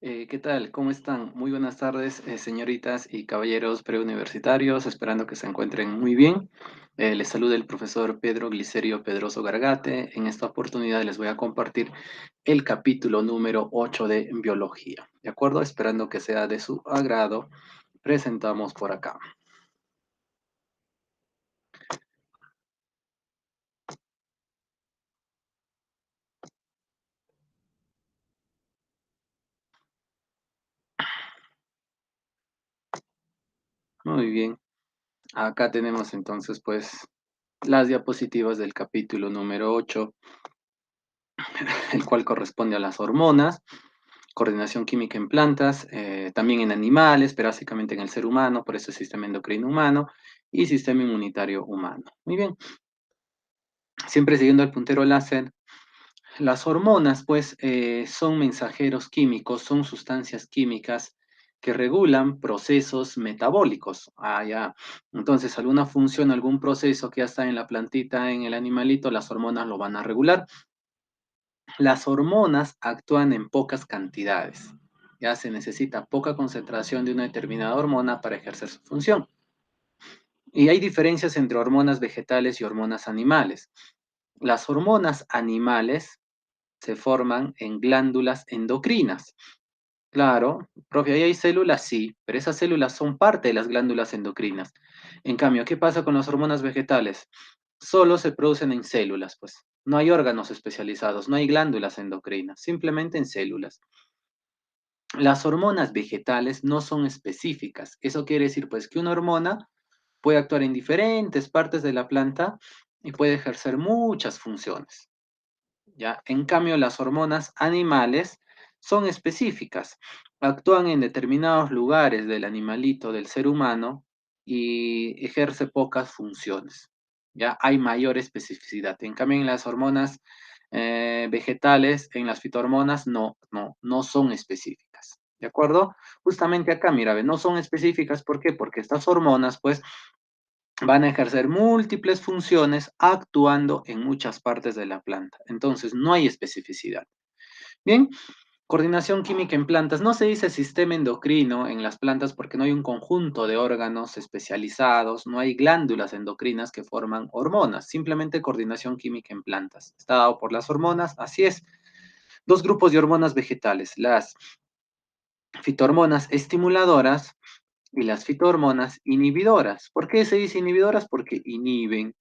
¿Qué tal? ¿Cómo están? Muy buenas tardes, señoritas y caballeros preuniversitarios, esperando que se encuentren muy bien. Les saluda el profesor Pedro Glicerio Pedroso Gargate. En esta oportunidad les voy a compartir el capítulo número 8 de Biología. ¿De acuerdo? Esperando que sea de su agrado, presentamos por acá. Muy bien. Acá tenemos entonces pues las diapositivas del capítulo número 8, el cual corresponde a las hormonas. Coordinación química en plantas, también en animales, pero básicamente en el ser humano, por eso el sistema endocrino humano y sistema inmunitario humano. Muy bien, siempre siguiendo el puntero láser, las hormonas, pues, son mensajeros químicos, son sustancias químicas que regulan procesos metabólicos. Ah, ya. Entonces, alguna función, algún proceso que ya está en la plantita, en el animalito, las hormonas lo van a regular. Las hormonas actúan en pocas cantidades. Ya se necesita poca concentración de una determinada hormona para ejercer su función. Y hay diferencias entre hormonas vegetales y hormonas animales. Las hormonas animales se forman en glándulas endocrinas. Claro, profe, ahí hay células, sí, pero esas células son parte de las glándulas endocrinas. En cambio, ¿qué pasa con las hormonas vegetales? Solo se producen en células, pues. No hay órganos especializados, no hay glándulas endocrinas, simplemente en células. Las hormonas vegetales no son específicas. Eso quiere decir, pues, que una hormona puede actuar en diferentes partes de la planta y puede ejercer muchas funciones. ¿Ya? En cambio, las hormonas animales son específicas, actúan en determinados lugares del animalito, del ser humano, y ejerce pocas funciones. ¿Ya? Hay mayor especificidad. En cambio, en las hormonas vegetales, en las fitohormonas, no son específicas. ¿De acuerdo? Justamente acá, mira, ve, no son específicas, ¿por qué? Porque estas hormonas, pues, van a ejercer múltiples funciones actuando en muchas partes de la planta. Entonces, no hay especificidad. Bien, coordinación química en plantas. No se dice sistema endocrino en las plantas porque no hay un conjunto de órganos especializados, no hay glándulas endocrinas que forman hormonas, simplemente coordinación química en plantas. Está dado por las hormonas, así es. Dos grupos de hormonas vegetales, las fitohormonas estimuladoras y las fitohormonas inhibidoras. ¿Por qué se dice inhibidoras? Porque inhiben.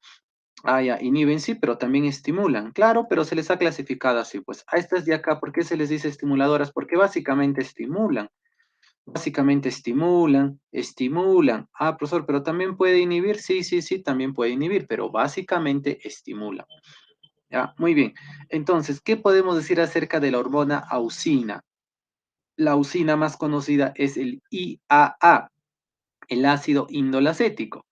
Ah, ya, inhiben sí, pero también estimulan. Claro, pero se les ha clasificado así. Pues a estas de acá, ¿por qué se les dice estimuladoras? Porque básicamente estimulan. Básicamente estimulan, estimulan. Ah, profesor, pero también puede inhibir. Sí, sí, sí, también puede inhibir, pero básicamente estimulan. Ya, muy bien. Entonces, ¿qué podemos decir acerca de la hormona auxina? La auxina más conocida es el IAA, el ácido indolacético.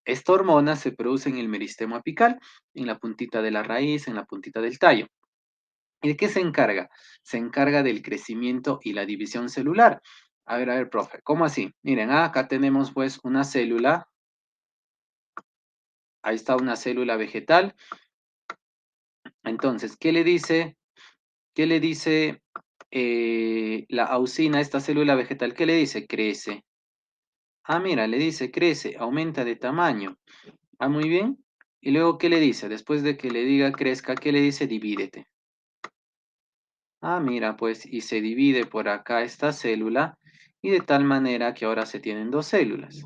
Esta hormona se produce en el meristemo apical, en la puntita de la raíz, en la puntita del tallo. ¿Y de qué se encarga? Se encarga del crecimiento y la división celular. A ver, profe, ¿cómo así? Miren, acá tenemos pues una célula, ahí está una célula vegetal. Entonces, ¿qué le dice? ¿Qué le dice la auxina a esta célula vegetal? ¿Qué le dice? Crece. Ah, mira, le dice crece, aumenta de tamaño. Ah, muy bien. Y luego, ¿qué le dice? Después de que le diga crezca, ¿qué le dice? Divídete. Ah, mira, pues, y se divide por acá esta célula y de tal manera que ahora se tienen dos células.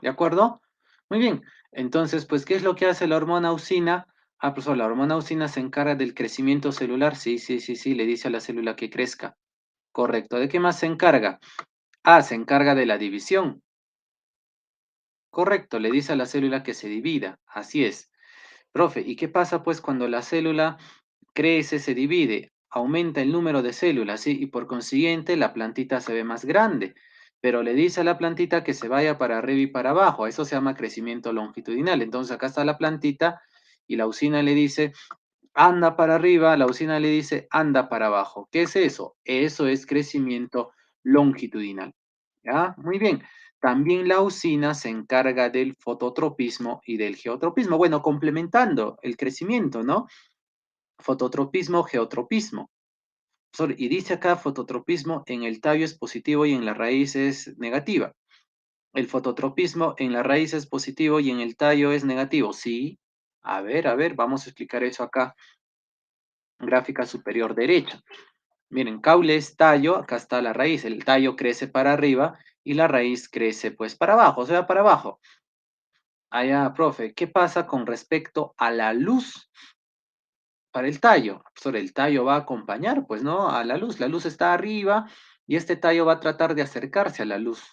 ¿De acuerdo? Muy bien. Entonces, pues, ¿qué es lo que hace la hormona auxina? Ah, profesor, la hormona auxina se encarga del crecimiento celular. Sí, sí, sí, sí, le dice a la célula que crezca. Correcto. ¿De qué más se encarga? Ah, se encarga de la división. Correcto, le dice a la célula que se divida. Así es. Profe, ¿y qué pasa pues cuando la célula crece, se divide? Aumenta el número de células, ¿sí? Y por consiguiente la plantita se ve más grande. Pero le dice a la plantita que se vaya para arriba y para abajo. Eso se llama crecimiento longitudinal. Entonces acá está la plantita y la usina le dice, anda para arriba, la usina le dice, anda para abajo. ¿Qué es eso? Eso es crecimiento longitudinal. ¿Ya? Muy bien. También la usina se encarga del fototropismo y del geotropismo. Bueno, complementando el crecimiento, ¿no? Fototropismo, geotropismo. Y dice acá fototropismo en el tallo es positivo y en la raíz es negativa. El fototropismo en la raíz es positivo y en el tallo es negativo. Sí. A ver, vamos a explicar eso acá. Gráfica superior derecha. Miren, caule es tallo, acá está la raíz. El tallo crece para arriba y la raíz crece pues para abajo, o sea, para abajo. Allá, profe, ¿qué pasa con respecto a la luz para el tallo? Sobre el tallo va a acompañar, pues, ¿no? A la luz. La luz está arriba y este tallo va a tratar de acercarse a la luz.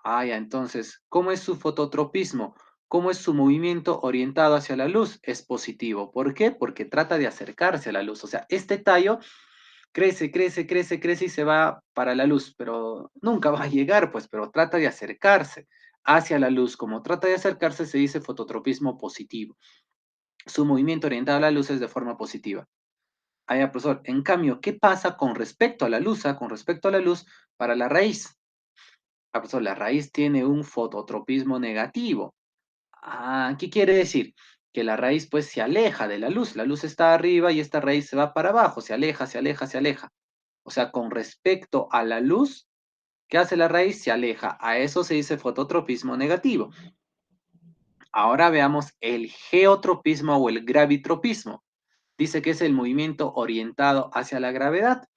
Ah, ya, entonces, ¿cómo es su fototropismo? ¿Cómo es su movimiento orientado hacia la luz? Es positivo. ¿Por qué? Porque trata de acercarse a la luz. O sea, este tallo crece, crece, crece, crece y se va para la luz, pero nunca va a llegar, pues, pero trata de acercarse hacia la luz. Como trata de acercarse, se dice fototropismo positivo. Su movimiento orientado a la luz es de forma positiva. Ah, ya, profesor. En cambio, ¿qué pasa con respecto a la luz? Con respecto a la luz para la raíz. Ah, profesor, la raíz tiene un fototropismo negativo. Ah, ¿qué quiere decir? Que la raíz pues se aleja de la luz. La luz está arriba y esta raíz se va para abajo, se aleja, se aleja, se aleja. O sea, con respecto a la luz, ¿qué hace la raíz? Se aleja. A eso se dice fototropismo negativo. Ahora veamos el geotropismo o el gravitropismo. Dice que es el movimiento orientado hacia la gravedad.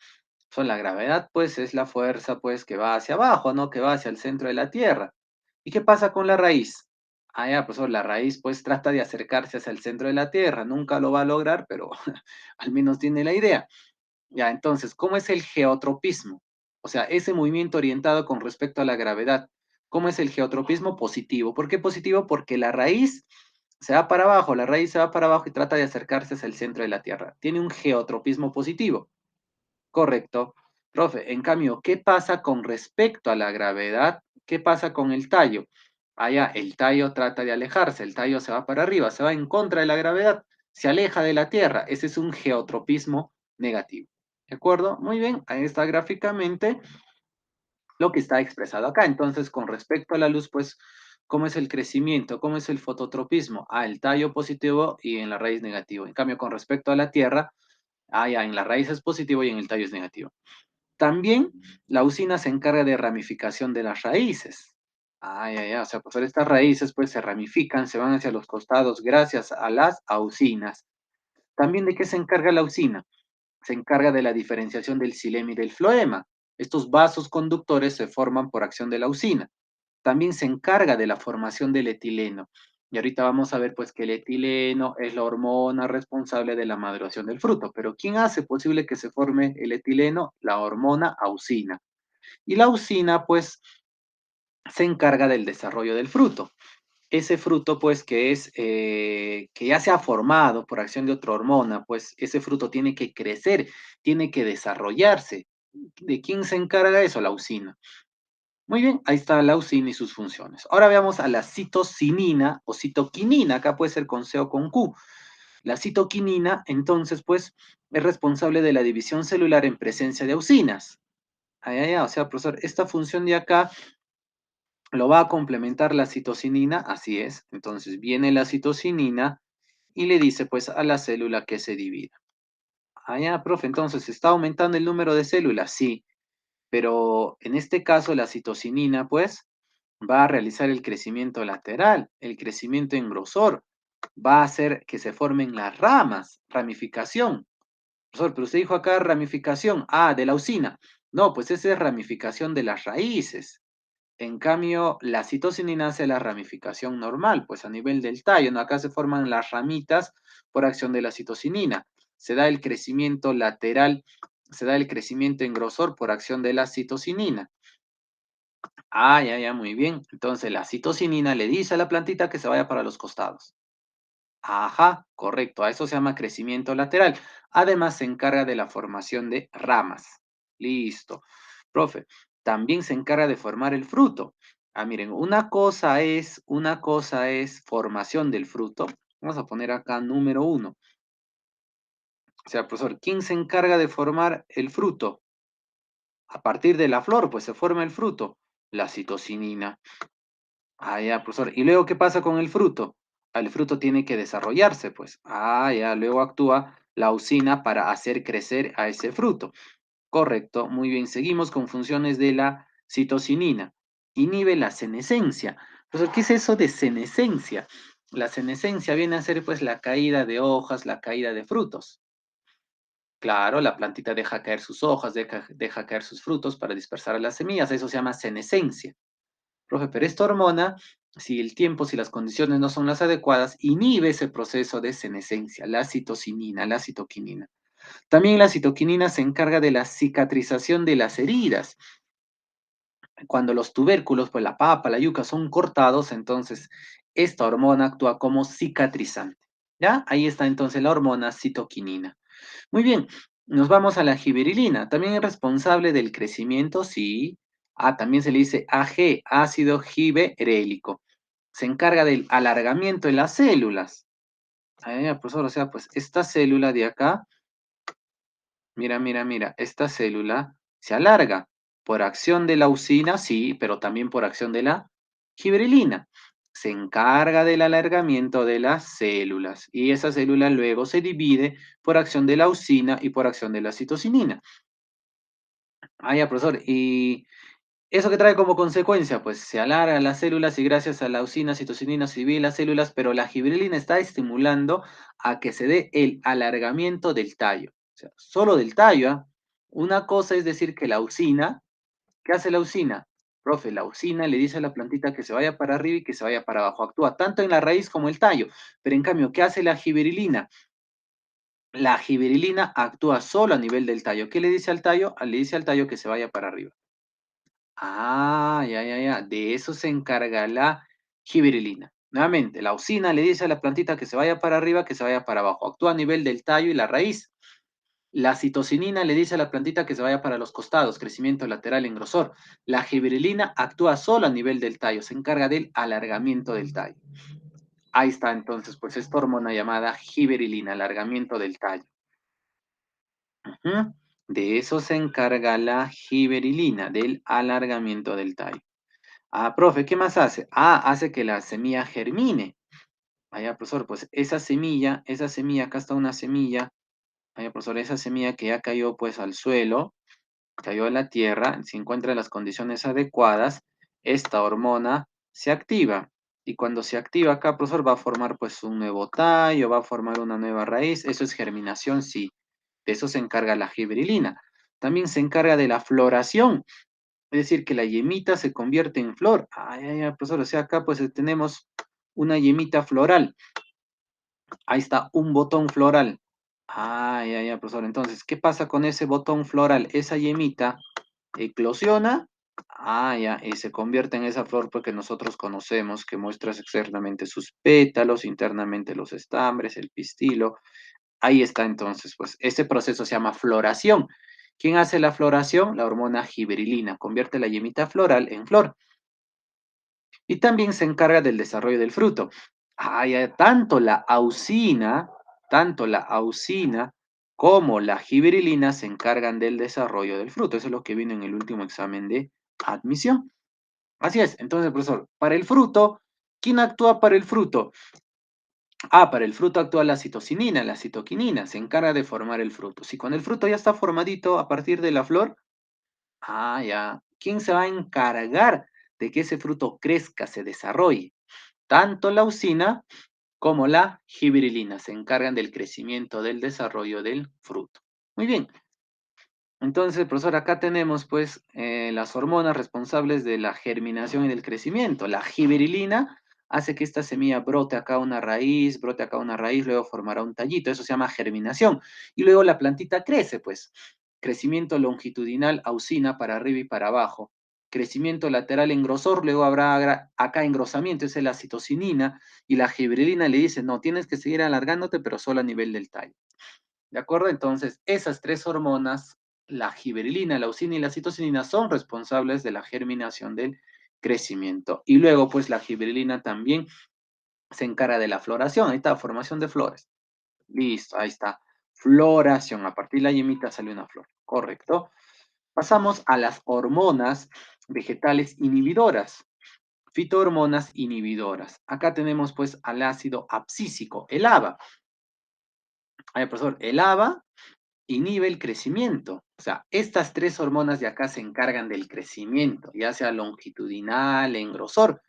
La gravedad, pues, es la fuerza, pues, que va hacia abajo, ¿no? Que va hacia el centro de la Tierra. ¿Y qué pasa con la raíz? Ah, ya, profesor, la raíz, pues, trata de acercarse hacia el centro de la Tierra. Nunca lo va a lograr, pero al menos tiene la idea. Ya, entonces, ¿cómo es el geotropismo? O sea, ese movimiento orientado con respecto a la gravedad. ¿Cómo es el geotropismo? Positivo. ¿Por qué positivo? Porque la raíz se va para abajo, la raíz se va para abajo y trata de acercarse hacia el centro de la Tierra. Tiene un geotropismo positivo. Correcto. Profe, en cambio, ¿qué pasa con respecto a la gravedad? ¿Qué pasa con el tallo? Allá, el tallo trata de alejarse, el tallo se va para arriba, se va en contra de la gravedad, se aleja de la Tierra. Ese es un geotropismo negativo. ¿De acuerdo? Muy bien, ahí está gráficamente lo que está expresado acá. Entonces, con respecto a la luz, pues, ¿cómo es el crecimiento? ¿Cómo es el fototropismo? El tallo positivo y en la raíz negativo. En cambio, con respecto a la Tierra, ya, en la raíz es positivo y en el tallo es negativo. También la usina se encarga de ramificación de las raíces. O sea, pues estas raíces pues se ramifican, se van hacia los costados gracias a las ausinas. También de qué se encarga la usina? Se encarga de la diferenciación del xilema y del floema. Estos vasos conductores se forman por acción de la usina. También se encarga de la formación del etileno. Y ahorita vamos a ver pues que el etileno es la hormona responsable de la maduración del fruto. Pero ¿quién hace posible que se forme el etileno? La hormona auxina. Y la auxina pues se encarga del desarrollo del fruto. Ese fruto pues que ya se ha formado por acción de otra hormona, pues ese fruto tiene que crecer, tiene que desarrollarse. ¿De quién se encarga eso? La auxina. Muy bien, ahí está la leucina y sus funciones. Ahora veamos a la citocinina o citoquinina, acá puede ser con C o con Q. La citoquinina, entonces, pues, es responsable de la división celular en presencia de auxinas. O sea, profesor, esta función de acá lo va a complementar la citocinina, así es. Entonces, viene la citocinina y le dice, pues, a la célula que se divida. Profe, entonces, ¿está aumentando el número de células? Sí, pero en este caso la citocinina, pues, va a realizar el crecimiento lateral, el crecimiento en grosor, va a hacer que se formen las ramas, ramificación. Profesor, pero usted dijo acá ramificación, de la usina. No, pues esa es ramificación de las raíces. En cambio, la citocinina hace la ramificación normal, pues a nivel del tallo, ¿no? Acá se forman las ramitas por acción de la citocinina. Se da el crecimiento lateral, se da el crecimiento en grosor por acción de la citocinina. Muy bien. Entonces la citocinina le dice a la plantita que se vaya para los costados. Ajá, correcto. A eso se llama crecimiento lateral. Además se encarga de la formación de ramas. Listo. Profe, también se encarga de formar el fruto. Miren, una cosa es formación del fruto. Vamos a poner acá número 1. O sea, profesor, ¿quién se encarga de formar el fruto? A partir de la flor, pues se forma el fruto. la citocinina. Ah, ya, profesor. ¿Y luego qué pasa con el fruto? El fruto tiene que desarrollarse, pues. Ah, ya, luego actúa la usina para hacer crecer a ese fruto. Correcto, muy bien. Seguimos con funciones de la citocinina. Inhibe la senescencia. Profesor, ¿qué es eso de senescencia? La senescencia viene a ser pues la caída de hojas, la caída de frutos. Claro, la plantita deja caer sus hojas, deja caer sus frutos para dispersar las semillas. Eso se llama senescencia. Profe, pero esta hormona, si el tiempo, si las condiciones no son las adecuadas, inhibe ese proceso de senescencia, la citocinina, la citoquinina. También la citoquinina se encarga de la cicatrización de las heridas. Cuando los tubérculos, pues la papa, la yuca son cortados, entonces esta hormona actúa como cicatrizante. ¿Ya? Ahí está entonces la hormona citoquinina. Muy bien, nos vamos a la giberilina. También es responsable del crecimiento, sí. Ah, también se le dice AG, ácido giberélico. Se encarga del alargamiento de las células. Profesor, o sea, pues esta célula de acá, mira, esta célula se alarga por acción de la usina, sí, pero también por acción de la gibberelina. Se encarga del alargamiento de las células y esa célula luego se divide por acción de la usina y por acción de la citocinina. Profesor, ¿y eso qué trae como consecuencia? Pues se alargan las células y gracias a la usina, citocinina se dividen las células, pero la gibberelina está estimulando a que se dé el alargamiento del tallo. O sea, solo del tallo, ¿ah? Una cosa es decir que la usina, ¿qué hace la usina? Profe, la usina le dice a la plantita que se vaya para arriba y que se vaya para abajo. Actúa tanto en la raíz como el tallo. Pero en cambio, ¿qué hace la gibberelina? La gibberelina actúa solo a nivel del tallo. ¿Qué le dice al tallo? Le dice al tallo que se vaya para arriba. Ya. De eso se encarga la gibberelina. Nuevamente, la usina le dice a la plantita que se vaya para arriba, que se vaya para abajo. Actúa a nivel del tallo y la raíz. La citocinina le dice a la plantita que se vaya para los costados, crecimiento lateral en grosor. La gibberelina actúa solo a nivel del tallo, se encarga del alargamiento del tallo. Ahí está entonces, pues esta hormona llamada gibberelina, alargamiento del tallo. Ujú. De eso se encarga la gibberelina, del alargamiento del tallo. Profe, ¿qué más hace? Hace que la semilla germine. Profesor, pues esa semilla, acá está una semilla. Profesor, esa semilla que ya cayó pues al suelo, cayó a la tierra, se encuentra en las condiciones adecuadas, esta hormona se activa. Y cuando se activa acá, profesor, va a formar pues un nuevo tallo, va a formar una nueva raíz. Eso es germinación, sí. De eso se encarga la gibberelina. También se encarga de la floración. Es decir, que la yemita se convierte en flor. Profesor, o sea, acá pues tenemos una yemita floral. Ahí está, un botón floral. Profesor. Entonces, ¿qué pasa con ese botón floral? Esa yemita eclosiona, y se convierte en esa flor porque nosotros conocemos que muestra externamente sus pétalos, internamente los estambres, el pistilo. Ahí está entonces, pues ese proceso se llama floración. ¿Quién hace la floración? La hormona gibberelina, convierte la yemita floral en flor. Y también se encarga del desarrollo del fruto. Tanto la auxina como la gibberelina se encargan del desarrollo del fruto. Eso es lo que vino en el último examen de admisión. Así es. Entonces, profesor, para el fruto, ¿quién actúa para el fruto? Para el fruto actúa la citocinina, la citoquinina, se encarga de formar el fruto. Si con el fruto ya está formadito a partir de la flor, ya. ¿Quién se va a encargar de que ese fruto crezca, se desarrolle? Tanto la usina como la gibberelina se encargan del crecimiento, del desarrollo del fruto. Muy bien. Entonces, profesor, acá tenemos pues las hormonas responsables de la germinación y del crecimiento. La gibberelina hace que esta semilla brote acá una raíz, luego formará un tallito. Eso se llama germinación. Y luego la plantita crece, pues. Crecimiento longitudinal, auxina para arriba y para abajo. Crecimiento lateral en grosor, luego habrá acá engrosamiento, esa es la citocinina. Y la gibberelina le dice, no, tienes que seguir alargándote, pero solo a nivel del tallo. ¿De acuerdo? Entonces, esas tres hormonas, la gibberelina, la leucina y la citocinina, son responsables de la germinación del crecimiento. Y luego, pues, la gibberelina también se encarga de la floración. Ahí está, formación de flores. Listo, ahí está. Floración. A partir de la yemita sale una flor. Correcto. Pasamos a las hormonas vegetales inhibidoras, fitohormonas inhibidoras. Acá tenemos pues al ácido abscísico, el ABA. A ver, profesor, el ABA inhibe el crecimiento. O sea, estas tres hormonas de acá se encargan del crecimiento, ya sea longitudinal, en grosor.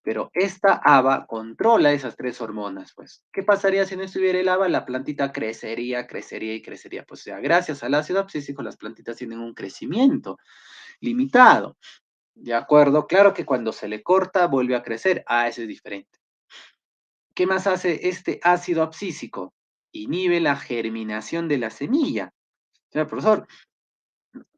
Pero esta ABA controla esas tres hormonas, pues. ¿Qué pasaría si no estuviera el ABA? La plantita crecería, crecería y crecería. Pues, o sea, gracias al ácido abscísico, las plantitas tienen un crecimiento limitado. ¿De acuerdo? Claro que cuando se le corta, vuelve a crecer. Ah, eso es diferente. ¿Qué más hace este ácido abscísico? Inhibe la germinación de la semilla. O sea, profesor,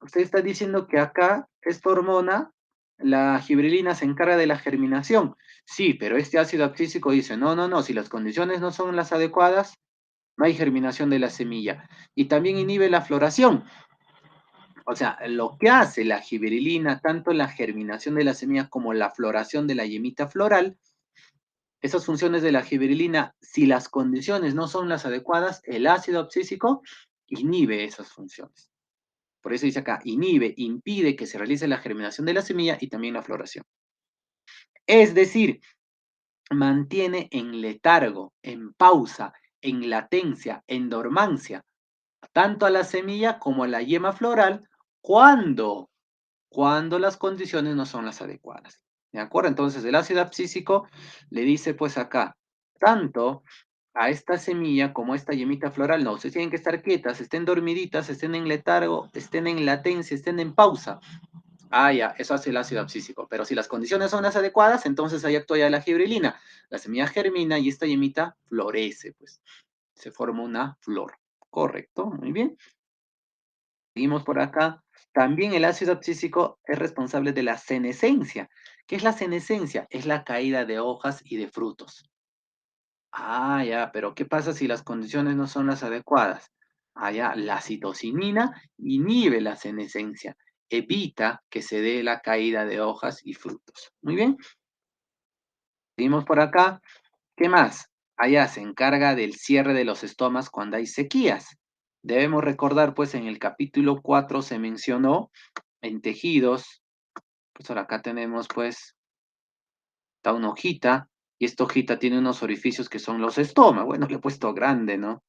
usted está diciendo que acá esta hormona, la gibrilina, se encarga de la germinación. Sí, pero este ácido abscísico dice, no, no, no, si las condiciones no son las adecuadas, no hay germinación de la semilla. Y también inhibe la floración. O sea, lo que hace la gibrilina, tanto la germinación de la semilla como la floración de la yemita floral, esas funciones de la gibrilina, si las condiciones no son las adecuadas, el ácido abscísico inhibe esas funciones. Por eso dice acá, inhibe, impide que se realice la germinación de la semilla y también la floración. Es decir, mantiene en letargo, en pausa, en latencia, en dormancia, tanto a la semilla como a la yema floral, cuando, cuando las condiciones no son las adecuadas. ¿De acuerdo? Entonces el ácido abscísico le dice pues acá, tanto a esta semilla como a esta yemita floral, no, ustedes tienen que estar quietas, estén dormiditas, estén en letargo, estén en latencia, estén en pausa. Ah, ya, eso hace el ácido abscísico. Pero si las condiciones son las adecuadas, entonces ahí actúa ya la gibrilina. La semilla germina y esta yemita florece, pues. Se forma una flor. Correcto, muy bien. Seguimos por acá. También el ácido abscísico es responsable de la senescencia. ¿Qué es la senescencia? Es la caída de hojas y de frutos. Ah, ya, pero ¿qué pasa si las condiciones no son las adecuadas? Ah, ya, la citocinina inhibe la senescencia, evita que se dé la caída de hojas y frutos. Muy bien, seguimos por acá. ¿Qué más? Allá se encarga del cierre de los estomas cuando hay sequías. Debemos recordar, pues, en el capítulo 4 se mencionó en tejidos, pues ahora acá tenemos, pues, está una hojita, y esta hojita tiene unos orificios que son los estomas. Bueno, le he puesto grande, ¿no?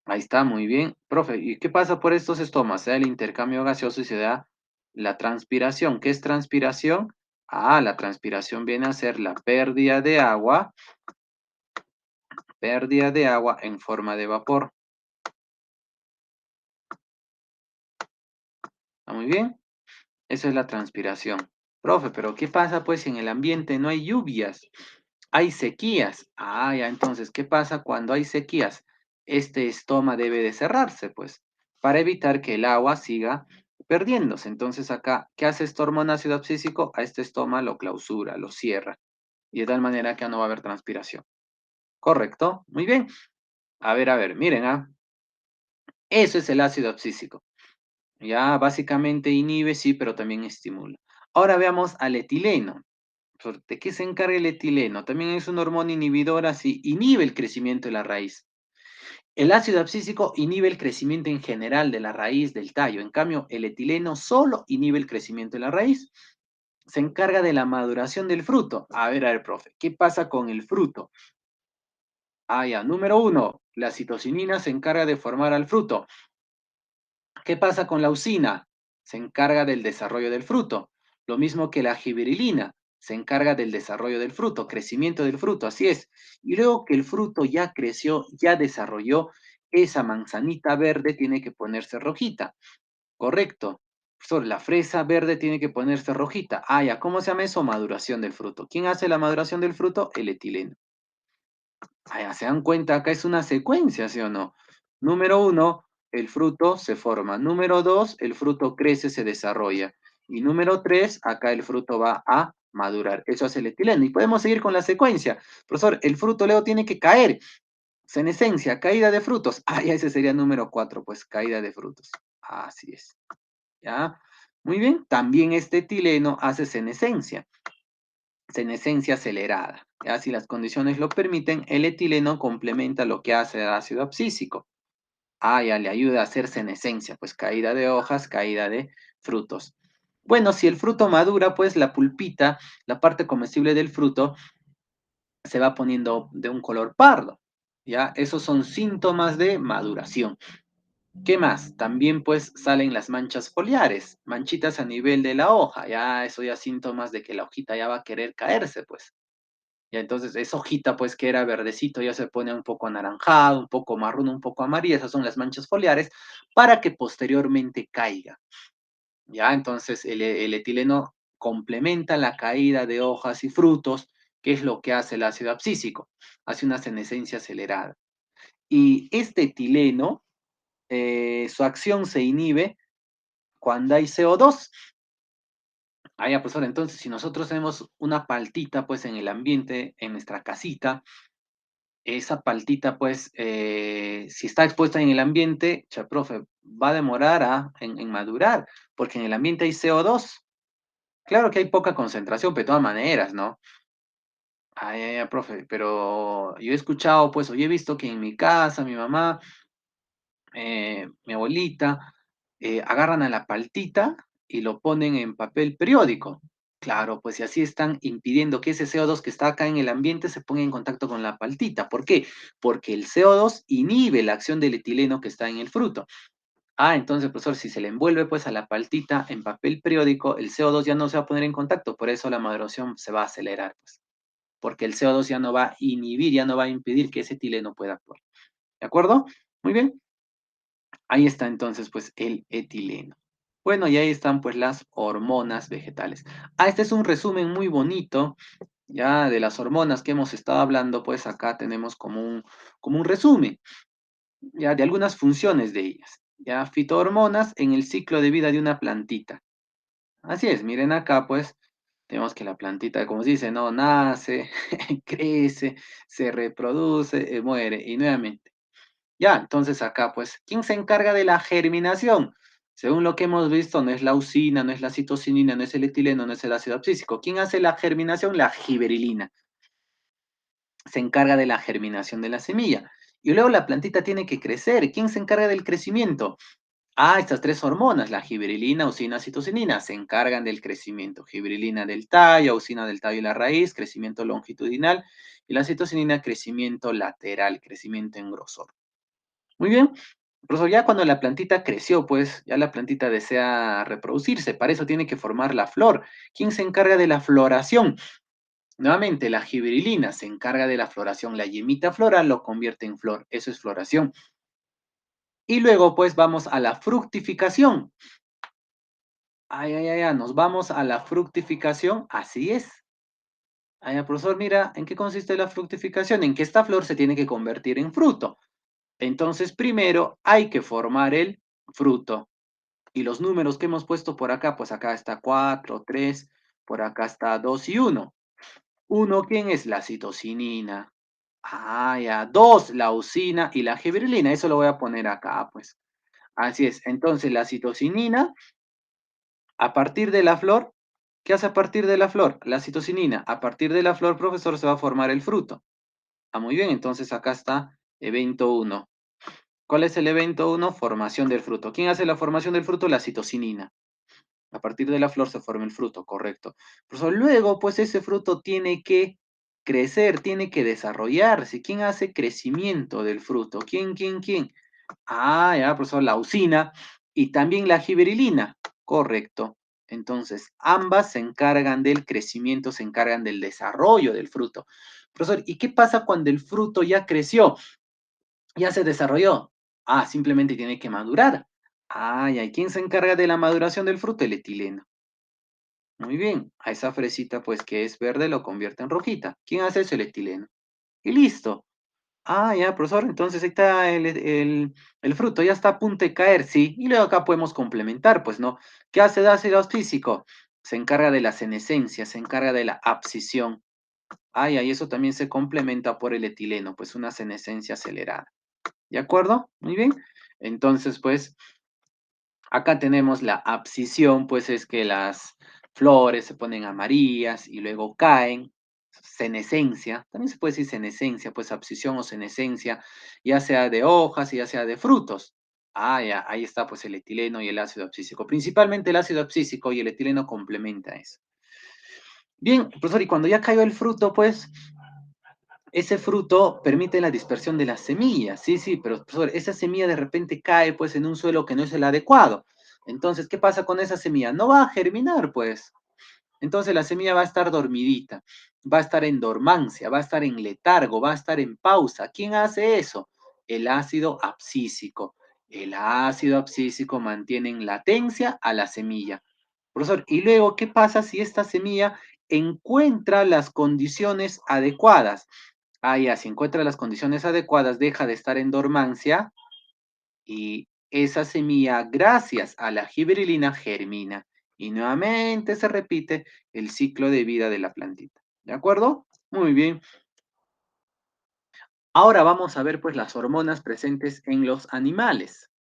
Ahí está, muy bien. Profe, ¿y qué pasa por estos estomas? Se da el intercambio gaseoso y se da la transpiración. ¿Qué es transpiración? Ah, la transpiración viene a ser la pérdida de agua en forma de vapor. ¿Está muy bien? Eso es la transpiración. Profe, pero ¿qué pasa pues si en el ambiente no hay lluvias? Hay sequías. Ah, ya, entonces, ¿qué pasa cuando hay sequías? Este estoma debe de cerrarse, pues, para evitar que el agua siga perdiéndose. Entonces acá, ¿qué hace esta hormona ácido abscísico? A este estoma lo clausura, lo cierra. Y de tal manera que ya no va a haber transpiración. ¿Correcto? Muy bien. A ver, miren, ¿ah? Eso es el ácido abscísico. Ya básicamente inhibe, sí, pero también estimula. Ahora veamos al etileno. ¿De qué se encarga el etileno? También es una hormona inhibidora, sí, inhibe el crecimiento de la raíz. El ácido abscísico inhibe el crecimiento en general de la raíz del tallo. En cambio, el etileno solo inhibe el crecimiento de la raíz. Se encarga de la maduración del fruto. A ver, profe, ¿qué pasa con el fruto? Ah, ya, número uno, la citocinina se encarga de formar al fruto. ¿Qué pasa con la usina? Se encarga del desarrollo del fruto. Lo mismo que la gibrilina, se encarga del desarrollo del fruto, crecimiento del fruto, así es. Y luego que el fruto ya creció, ya desarrolló, esa manzanita verde tiene que ponerse rojita. Correcto. Profesor, la fresa verde tiene que ponerse rojita. Ah, ya, ¿cómo se llama eso? Maduración del fruto. ¿Quién hace la maduración del fruto? El etileno. Ah, ya, se dan cuenta, acá es una secuencia, ¿sí o no? Número uno, el fruto se forma. Número dos, el fruto crece, se desarrolla. Y número tres, acá el fruto va a madurar. Eso hace el etileno. Y podemos seguir con la secuencia. Profesor, el fruto luego tiene que caer. Senescencia, caída de frutos. Ah, ya ese sería número cuatro, pues caída de frutos. Así es. ¿Ya? Muy bien. También este etileno hace senescencia. Senescencia acelerada. ¿Ya? Si las condiciones lo permiten, el etileno complementa lo que hace el ácido abscísico. Ya le ayuda a hacer senescencia, pues caída de hojas, caída de frutos. Bueno, si el fruto madura, pues la pulpita, la parte comestible del fruto, se va poniendo de un color pardo. ¿Ya? Esos son síntomas de maduración. ¿Qué más? También pues salen las manchas foliares, manchitas a nivel de la hoja, ya eso ya síntomas de que la hojita ya va a querer caerse, pues. Ya entonces esa hojita pues que era verdecito ya se pone un poco anaranjado, un poco marrón, un poco amarillo, esas son las manchas foliares para que posteriormente caiga. Ya entonces el etileno complementa la caída de hojas y frutos, que es lo que hace el ácido abscísico, hace una senescencia acelerada. Y este etileno, su acción se inhibe cuando hay CO2. Ya, profesor, entonces si nosotros tenemos una paltita pues en el ambiente, en nuestra casita, esa paltita pues si está expuesta en el ambiente, cha, profe, va a demorar en madurar, porque en el ambiente hay CO2. Claro que hay poca concentración, pero de todas maneras, ¿no? Profe, pero yo he escuchado pues, o yo he visto que en mi casa, mi mamá, mi abuelita, agarran a la paltita y lo ponen en papel periódico. Claro, pues y así están impidiendo que ese CO2 que está acá en el ambiente se ponga en contacto con la paltita. ¿Por qué? Porque el CO2 inhibe la acción del etileno que está en el fruto. Entonces, profesor, si se le envuelve pues a la paltita en papel periódico, el CO2 ya no se va a poner en contacto, por eso la maduración se va a acelerar, pues, porque el CO2 ya no va a inhibir, ya no va a impedir que ese etileno pueda actuar. ¿De acuerdo? Muy bien. Ahí está entonces pues el etileno. Bueno, y ahí están pues las hormonas vegetales. Este es un resumen muy bonito ya de las hormonas que hemos estado hablando, pues acá tenemos como un resumen ya de algunas funciones de ellas. Ya fitohormonas en el ciclo de vida de una plantita. Así es, miren acá pues tenemos que la plantita, como se dice, no nace, crece, se reproduce, muere y nuevamente. Ya, entonces acá, pues, ¿quién se encarga de la germinación? Según lo que hemos visto, no es la usina, no es la citocinina, no es el etileno, no es el ácido abscísico. ¿Quién hace la germinación? La giberilina. Se encarga de la germinación de la semilla. Y luego la plantita tiene que crecer. ¿Quién se encarga del crecimiento? Estas tres hormonas, la giberilina, usina, citocinina, se encargan del crecimiento. Giberilina del tallo, usina del tallo y la raíz, crecimiento longitudinal, y la citocinina, crecimiento lateral, crecimiento en grosor. Muy bien. Profesor, ya cuando la plantita creció, pues ya la plantita desea reproducirse, para eso tiene que formar la flor. ¿Quién se encarga de la floración? Nuevamente, la giberilina se encarga de la floración. La yemita floral lo convierte en flor. Eso es floración. Y luego, pues, vamos a la fructificación. Nos vamos a la fructificación. Así es. Profesor, mira, ¿en qué consiste la fructificación? En que esta flor se tiene que convertir en fruto. Entonces, primero hay que formar el fruto. Y los números que hemos puesto por acá, pues acá está 4, 3, por acá está 2 y 1. 1, ¿quién es? La citocinina. 2, la usina y la giberelina. Eso lo voy a poner acá, pues. Así es. Entonces, la citocinina, a partir de la flor, ¿qué hace a partir de la flor? La citocinina. A partir de la flor, profesor, se va a formar el fruto. Muy bien. Entonces, acá está evento 1. ¿Cuál es el evento 1? Formación del fruto. ¿Quién hace la formación del fruto? La citocinina. A partir de la flor se forma el fruto, correcto. Profesor, luego, pues ese fruto tiene que crecer, tiene que desarrollarse. ¿Quién hace crecimiento del fruto? ¿Quién? Ya, profesor, la usina y también la giberilina, correcto. Entonces, ambas se encargan del crecimiento, se encargan del desarrollo del fruto. Profesor, ¿y qué pasa cuando el fruto ya creció? Ya se desarrolló. Simplemente tiene que madurar. ¿Y quién se encarga de la maduración del fruto? El etileno. Muy bien, a esa fresita pues que es verde lo convierte en rojita. ¿Quién hace eso? El etileno. Y listo. Ya, profesor, entonces ahí está el fruto, ya está a punto de caer, sí. Y luego acá podemos complementar, pues, ¿no? ¿Qué hace el ácido físico? Se encarga de la senescencia, se encarga de la abscisión. Y eso también se complementa por el etileno, pues una senescencia acelerada. ¿De acuerdo? Muy bien. Entonces, pues, acá tenemos la abscisión, pues es que las flores se ponen amarillas y luego caen, senescencia, también se puede decir senescencia, pues abscisión o senescencia, ya sea de hojas y ya sea de frutos. Ah, ya, ahí está pues el etileno y el ácido abscísico. Principalmente el ácido abscísico y el etileno complementa eso. Bien, profesor, y cuando ya cayó el fruto, pues ese fruto permite la dispersión de las semillas. Sí, sí, pero profesor, esa semilla de repente cae pues en un suelo que no es el adecuado. Entonces, ¿qué pasa con esa semilla? No va a germinar, pues. Entonces la semilla va a estar dormidita, va a estar en dormancia, va a estar en letargo, va a estar en pausa. ¿Quién hace eso? El ácido abscísico. El ácido abscísico mantiene en latencia a la semilla. Profesor, y luego, ¿qué pasa si esta semilla encuentra las condiciones adecuadas? Ah, ya, si encuentra las condiciones adecuadas, deja de estar en dormancia y esa semilla, gracias a la gibberelina, germina. Y nuevamente se repite el ciclo de vida de la plantita. ¿De acuerdo? Muy bien. Ahora vamos a ver pues las hormonas presentes en los animales.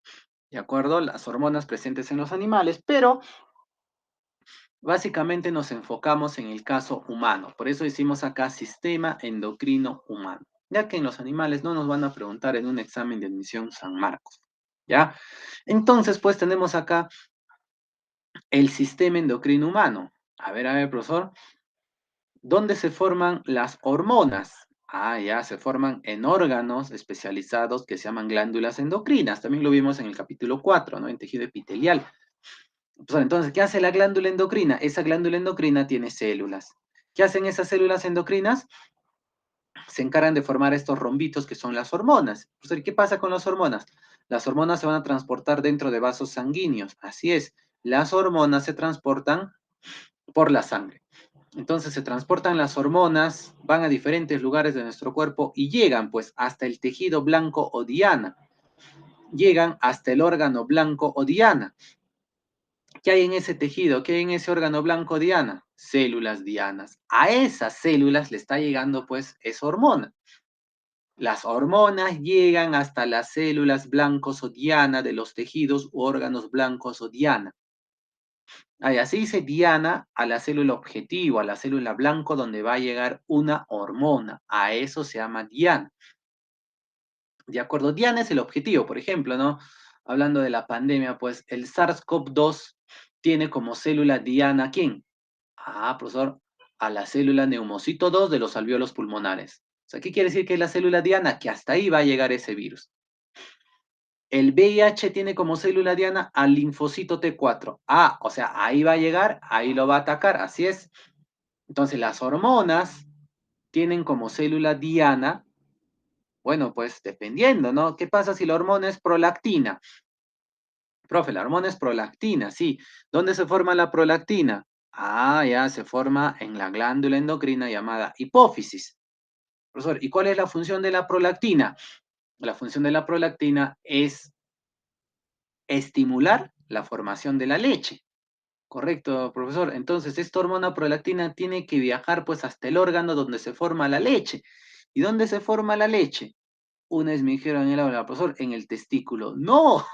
¿De acuerdo? Las hormonas presentes en los animales, pero básicamente nos enfocamos en el caso humano. Por eso hicimos acá sistema endocrino humano, ya que en los animales no nos van a preguntar en un examen de admisión San Marcos. ¿Ya? Entonces, pues tenemos acá el sistema endocrino humano. A ver, profesor. ¿Dónde se forman las hormonas? Ah, ya, se forman en órganos especializados que se llaman glándulas endocrinas. También lo vimos en el capítulo 4, ¿no? En tejido epitelial. Pues, entonces, ¿qué hace la glándula endocrina? Esa glándula endocrina tiene células. ¿Qué hacen esas células endocrinas? Se encargan de formar estos rombitos que son las hormonas. Pues, ¿qué pasa con las hormonas? Las hormonas se van a transportar dentro de vasos sanguíneos. Así es, las hormonas se transportan por la sangre. Entonces se transportan las hormonas, van a diferentes lugares de nuestro cuerpo y llegan pues hasta el tejido blanco o diana. Llegan hasta el órgano blanco o diana. ¿Qué hay en ese tejido? ¿Qué hay en ese órgano blanco diana? Células dianas. A esas células le está llegando pues esa hormona. Las hormonas llegan hasta las células blancos o diana de los tejidos u órganos blancos o diana. Así dice diana a la célula objetivo, a la célula blanco donde va a llegar una hormona. A eso se llama diana. ¿De acuerdo? Diana es el objetivo, por ejemplo, ¿no? Hablando de la pandemia, pues el SARS-CoV-2 tiene como célula diana, ¿quién? Ah, profesor, a la célula neumocito 2 de los alvéolos pulmonares. O sea, ¿qué quiere decir que es la célula diana? Que hasta ahí va a llegar ese virus. El VIH tiene como célula diana al linfocito T4. Ah, o sea, ahí va a llegar, ahí lo va a atacar, así es. Entonces, las hormonas tienen como célula diana, bueno, pues dependiendo, ¿no? ¿Qué pasa si la hormona es prolactina? Profe, la hormona es prolactina, sí. ¿Dónde se forma la prolactina? Ah, ya se forma en la glándula endocrina llamada hipófisis. Profesor, ¿y cuál es la función de la prolactina? La función de la prolactina es estimular la formación de la leche. Correcto, profesor. Entonces, esta hormona prolactina tiene que viajar pues hasta el órgano donde se forma la leche. ¿Y dónde se forma la leche? Una vez me dijeron en el aula, profesor, en el testículo. No,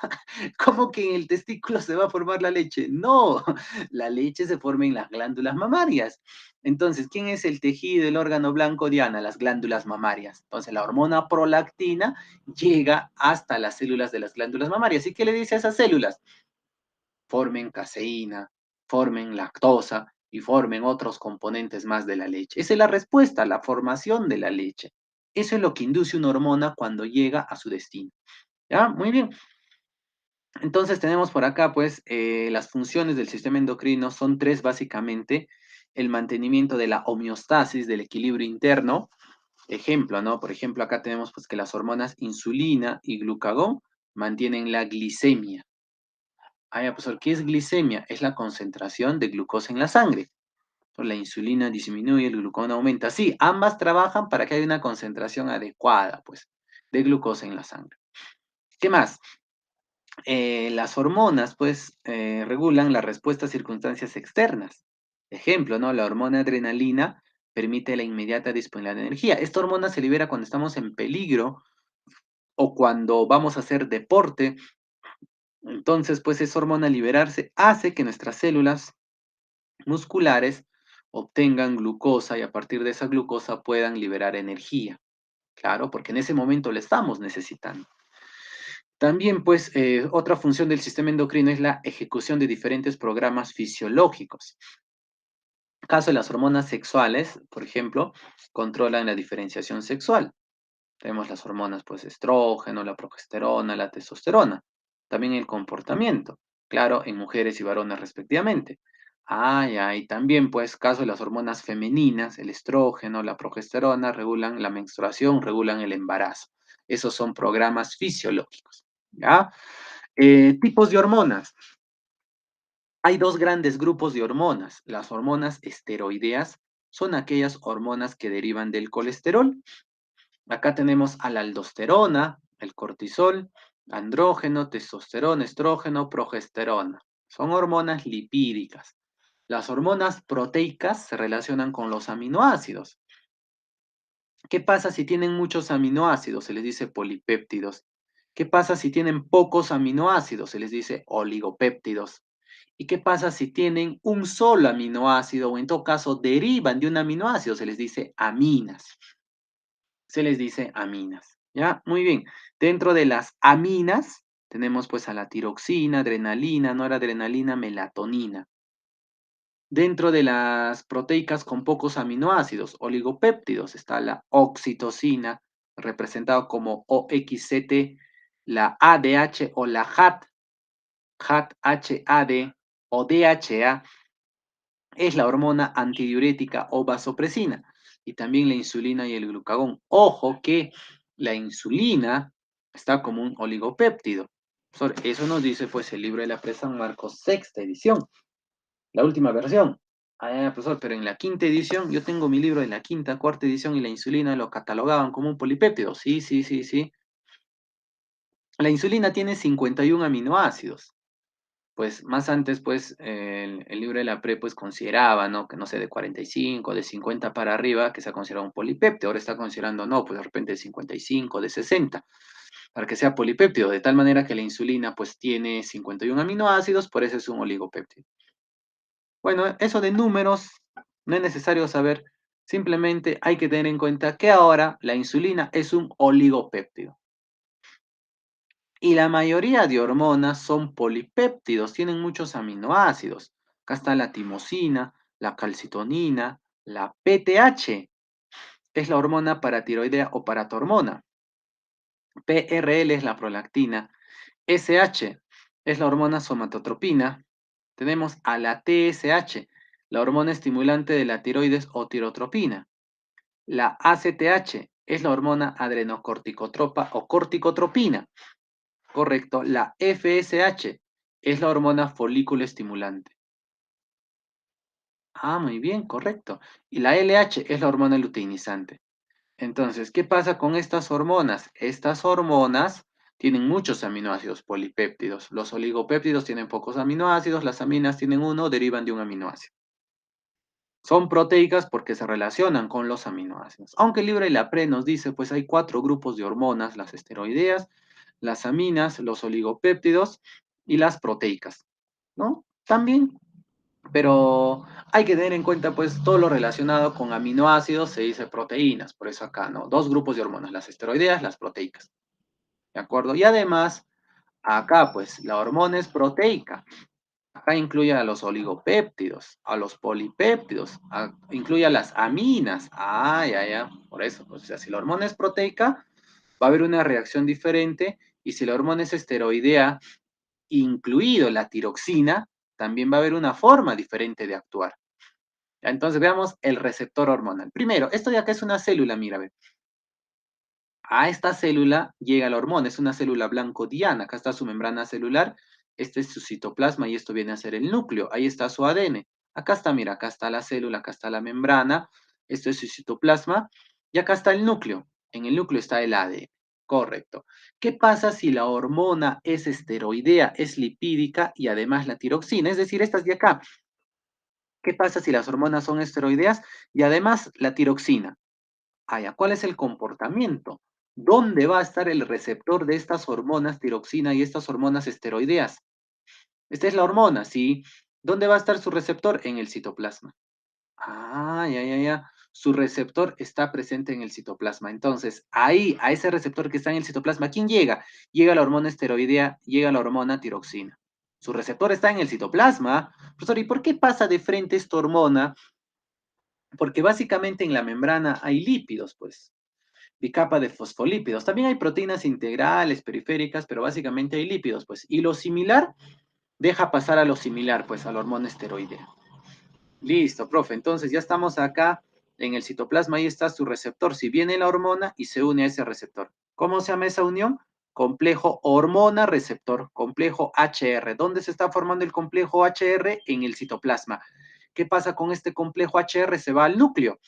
¿cómo que en el testículo se va a formar la leche? No, la leche se forma en las glándulas mamarias. Entonces, ¿quién es el tejido del órgano blanco diana? Las glándulas mamarias. Entonces, la hormona prolactina llega hasta las células de las glándulas mamarias. ¿Y qué le dice a esas células? Formen caseína, formen lactosa y formen otros componentes más de la leche. Esa es la respuesta, la formación de la leche. Eso es lo que induce una hormona cuando llega a su destino. ¿Ya? Muy bien. Entonces tenemos por acá, pues, las funciones del sistema endocrino son tres básicamente. El mantenimiento de la homeostasis, del equilibrio interno. Ejemplo, ¿no? Por ejemplo, acá tenemos pues que las hormonas insulina y glucagón mantienen la glicemia. Ah, ya, profesor, ¿qué es glicemia? Es la concentración de glucosa en la sangre. Pues la insulina disminuye, el glucagón aumenta. Sí, ambas trabajan para que haya una concentración adecuada, pues, de glucosa en la sangre. ¿Qué más? Las hormonas, pues, regulan la respuesta a circunstancias externas. Ejemplo, ¿no? La hormona adrenalina permite la inmediata disponibilidad de energía. Esta hormona se libera cuando estamos en peligro o cuando vamos a hacer deporte. Entonces, pues, esa hormona liberarse hace que nuestras células musculares obtengan glucosa y a partir de esa glucosa puedan liberar energía. Claro, porque en ese momento la estamos necesitando. También, pues, otra función del sistema endocrino es la ejecución de diferentes programas fisiológicos. En el caso de las hormonas sexuales, por ejemplo, controlan la diferenciación sexual. Tenemos las hormonas, pues, estrógeno, la progesterona, la testosterona. También el comportamiento, claro, en mujeres y varones respectivamente. Y también, pues, caso de las hormonas femeninas, el estrógeno, la progesterona, regulan la menstruación, regulan el embarazo. Esos son programas fisiológicos, ¿ya? Tipos de hormonas. Hay dos grandes grupos de hormonas. Las hormonas esteroideas son aquellas hormonas que derivan del colesterol. Acá tenemos a la aldosterona, el cortisol, andrógeno, testosterona, estrógeno, progesterona. Son hormonas lipídicas. Las hormonas proteicas se relacionan con los aminoácidos. ¿Qué pasa si tienen muchos aminoácidos? Se les dice polipéptidos. ¿Qué pasa si tienen pocos aminoácidos? Se les dice oligopéptidos. ¿Y qué pasa si tienen un solo aminoácido o en todo caso derivan de un aminoácido? Se les dice aminas. Se les dice aminas. ¿Ya? Muy bien. Dentro de las aminas tenemos pues a la tiroxina, adrenalina, noradrenalina, melatonina. Dentro de las proteicas con pocos aminoácidos, oligopéptidos, está la oxitocina, representado como OXCT, la ADH o la HAD o DHA, es la hormona antidiurética o vasopresina, y también la insulina y el glucagón. Ojo que la insulina está como un oligopéptido. Eso nos dice pues el libro de la presa San Marcos, sexta edición, la última versión. Profesor, pero en la quinta edición, yo tengo mi libro de la quinta, cuarta edición y la insulina lo catalogaban como un polipéptido. Sí, sí, sí, sí. La insulina tiene 51 aminoácidos. Pues más antes, pues el libro de la PRE, pues consideraba, ¿no? Que no sé, de 45, de 50 para arriba, que se ha considerado un polipéptido. Ahora está considerando, no, pues de repente de 55, de 60, para que sea polipéptido, de tal manera que la insulina, pues tiene 51 aminoácidos, por eso es un oligopéptido. Bueno, eso de números no es necesario saber, simplemente hay que tener en cuenta que ahora la insulina es un oligopéptido. Y la mayoría de hormonas son polipéptidos, tienen muchos aminoácidos. Acá está la timosina, la calcitonina, la PTH, es la hormona paratiroidea o paratormona. PRL es la prolactina. SH es la hormona somatotropina. Tenemos a la TSH, la hormona estimulante de la tiroides o tirotropina. La ACTH es la hormona adrenocorticotropa o corticotropina. Correcto. La FSH es la hormona folículo estimulante. Muy bien, correcto. Y la LH es la hormona luteinizante. Entonces, ¿qué pasa con estas hormonas? Estas hormonas tienen muchos aminoácidos polipéptidos. Los oligopéptidos tienen pocos aminoácidos, las aminas tienen uno, derivan de un aminoácido. Son proteicas porque se relacionan con los aminoácidos. Aunque el libro de la PRE nos dice, pues hay 4 grupos de hormonas, las esteroideas, las aminas, los oligopéptidos y las proteicas, ¿no? También, pero hay que tener en cuenta, pues, todo lo relacionado con aminoácidos se dice proteínas, por eso acá, ¿no? 2 grupos de hormonas, las esteroideas, las proteicas, ¿de acuerdo? Y además, acá, pues, la hormona es proteica. Acá incluye a los oligopéptidos, a los polipéptidos, incluye a las aminas. Ya. Por eso, pues, o sea, si la hormona es proteica, va a haber una reacción diferente, y si la hormona es esteroidea, incluido la tiroxina, también va a haber una forma diferente de actuar. Entonces veamos el receptor hormonal. Primero, esto de acá es una célula, mira, ve. A esta célula llega la hormona, es una célula blanco-diana. Acá está su membrana celular, este es su citoplasma y esto viene a ser el núcleo. Ahí está su ADN. Acá está, mira, acá está la célula, acá está la membrana, esto es su citoplasma y acá está el núcleo. En el núcleo está el ADN. Correcto. ¿Qué pasa si la hormona es esteroidea, es lipídica y además la tiroxina? Es decir, estas de acá. ¿Qué pasa si las hormonas son esteroideas y además la tiroxina? ¿Cuál es el comportamiento? ¿Dónde va a estar el receptor de estas hormonas tiroxina y estas hormonas esteroideas? Esta es la hormona, ¿sí? ¿Dónde va a estar su receptor? En el citoplasma. Ah, ya, ya, ya. Su receptor está presente en el citoplasma. Entonces, ahí, a ese receptor que está en el citoplasma, ¿quién llega? Llega la hormona esteroidea, llega la hormona tiroxina. Su receptor está en el citoplasma. Profesor, ¿y por qué pasa de frente esta hormona? Porque básicamente en la membrana hay lípidos, pues, bicapa de fosfolípidos. También hay proteínas integrales, periféricas, pero básicamente hay lípidos, pues. Y lo similar deja pasar a lo similar, pues, a la hormona esteroidea. Listo, profe. Entonces ya estamos acá en el citoplasma, ahí está su receptor. Si viene la hormona y se une a ese receptor. ¿Cómo se llama esa unión? Complejo hormona-receptor, complejo HR. ¿Dónde se está formando el complejo HR? En el citoplasma. ¿Qué pasa con este complejo HR? Se va al núcleo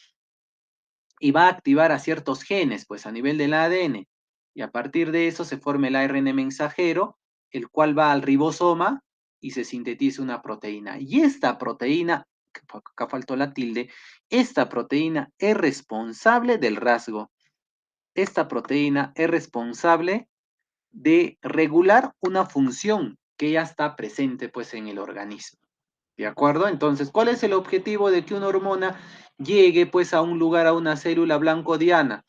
y va a activar a ciertos genes, pues a nivel del ADN. Y a partir de eso se forma el ARN mensajero, el cual va al ribosoma y se sintetiza una proteína. Y esta proteína, acá faltó la tilde, esta proteína es responsable del rasgo. Esta proteína es responsable de regular una función que ya está presente pues en el organismo. ¿De acuerdo? Entonces, ¿cuál es el objetivo de que una hormona llegue pues a un lugar, a una célula blanco diana?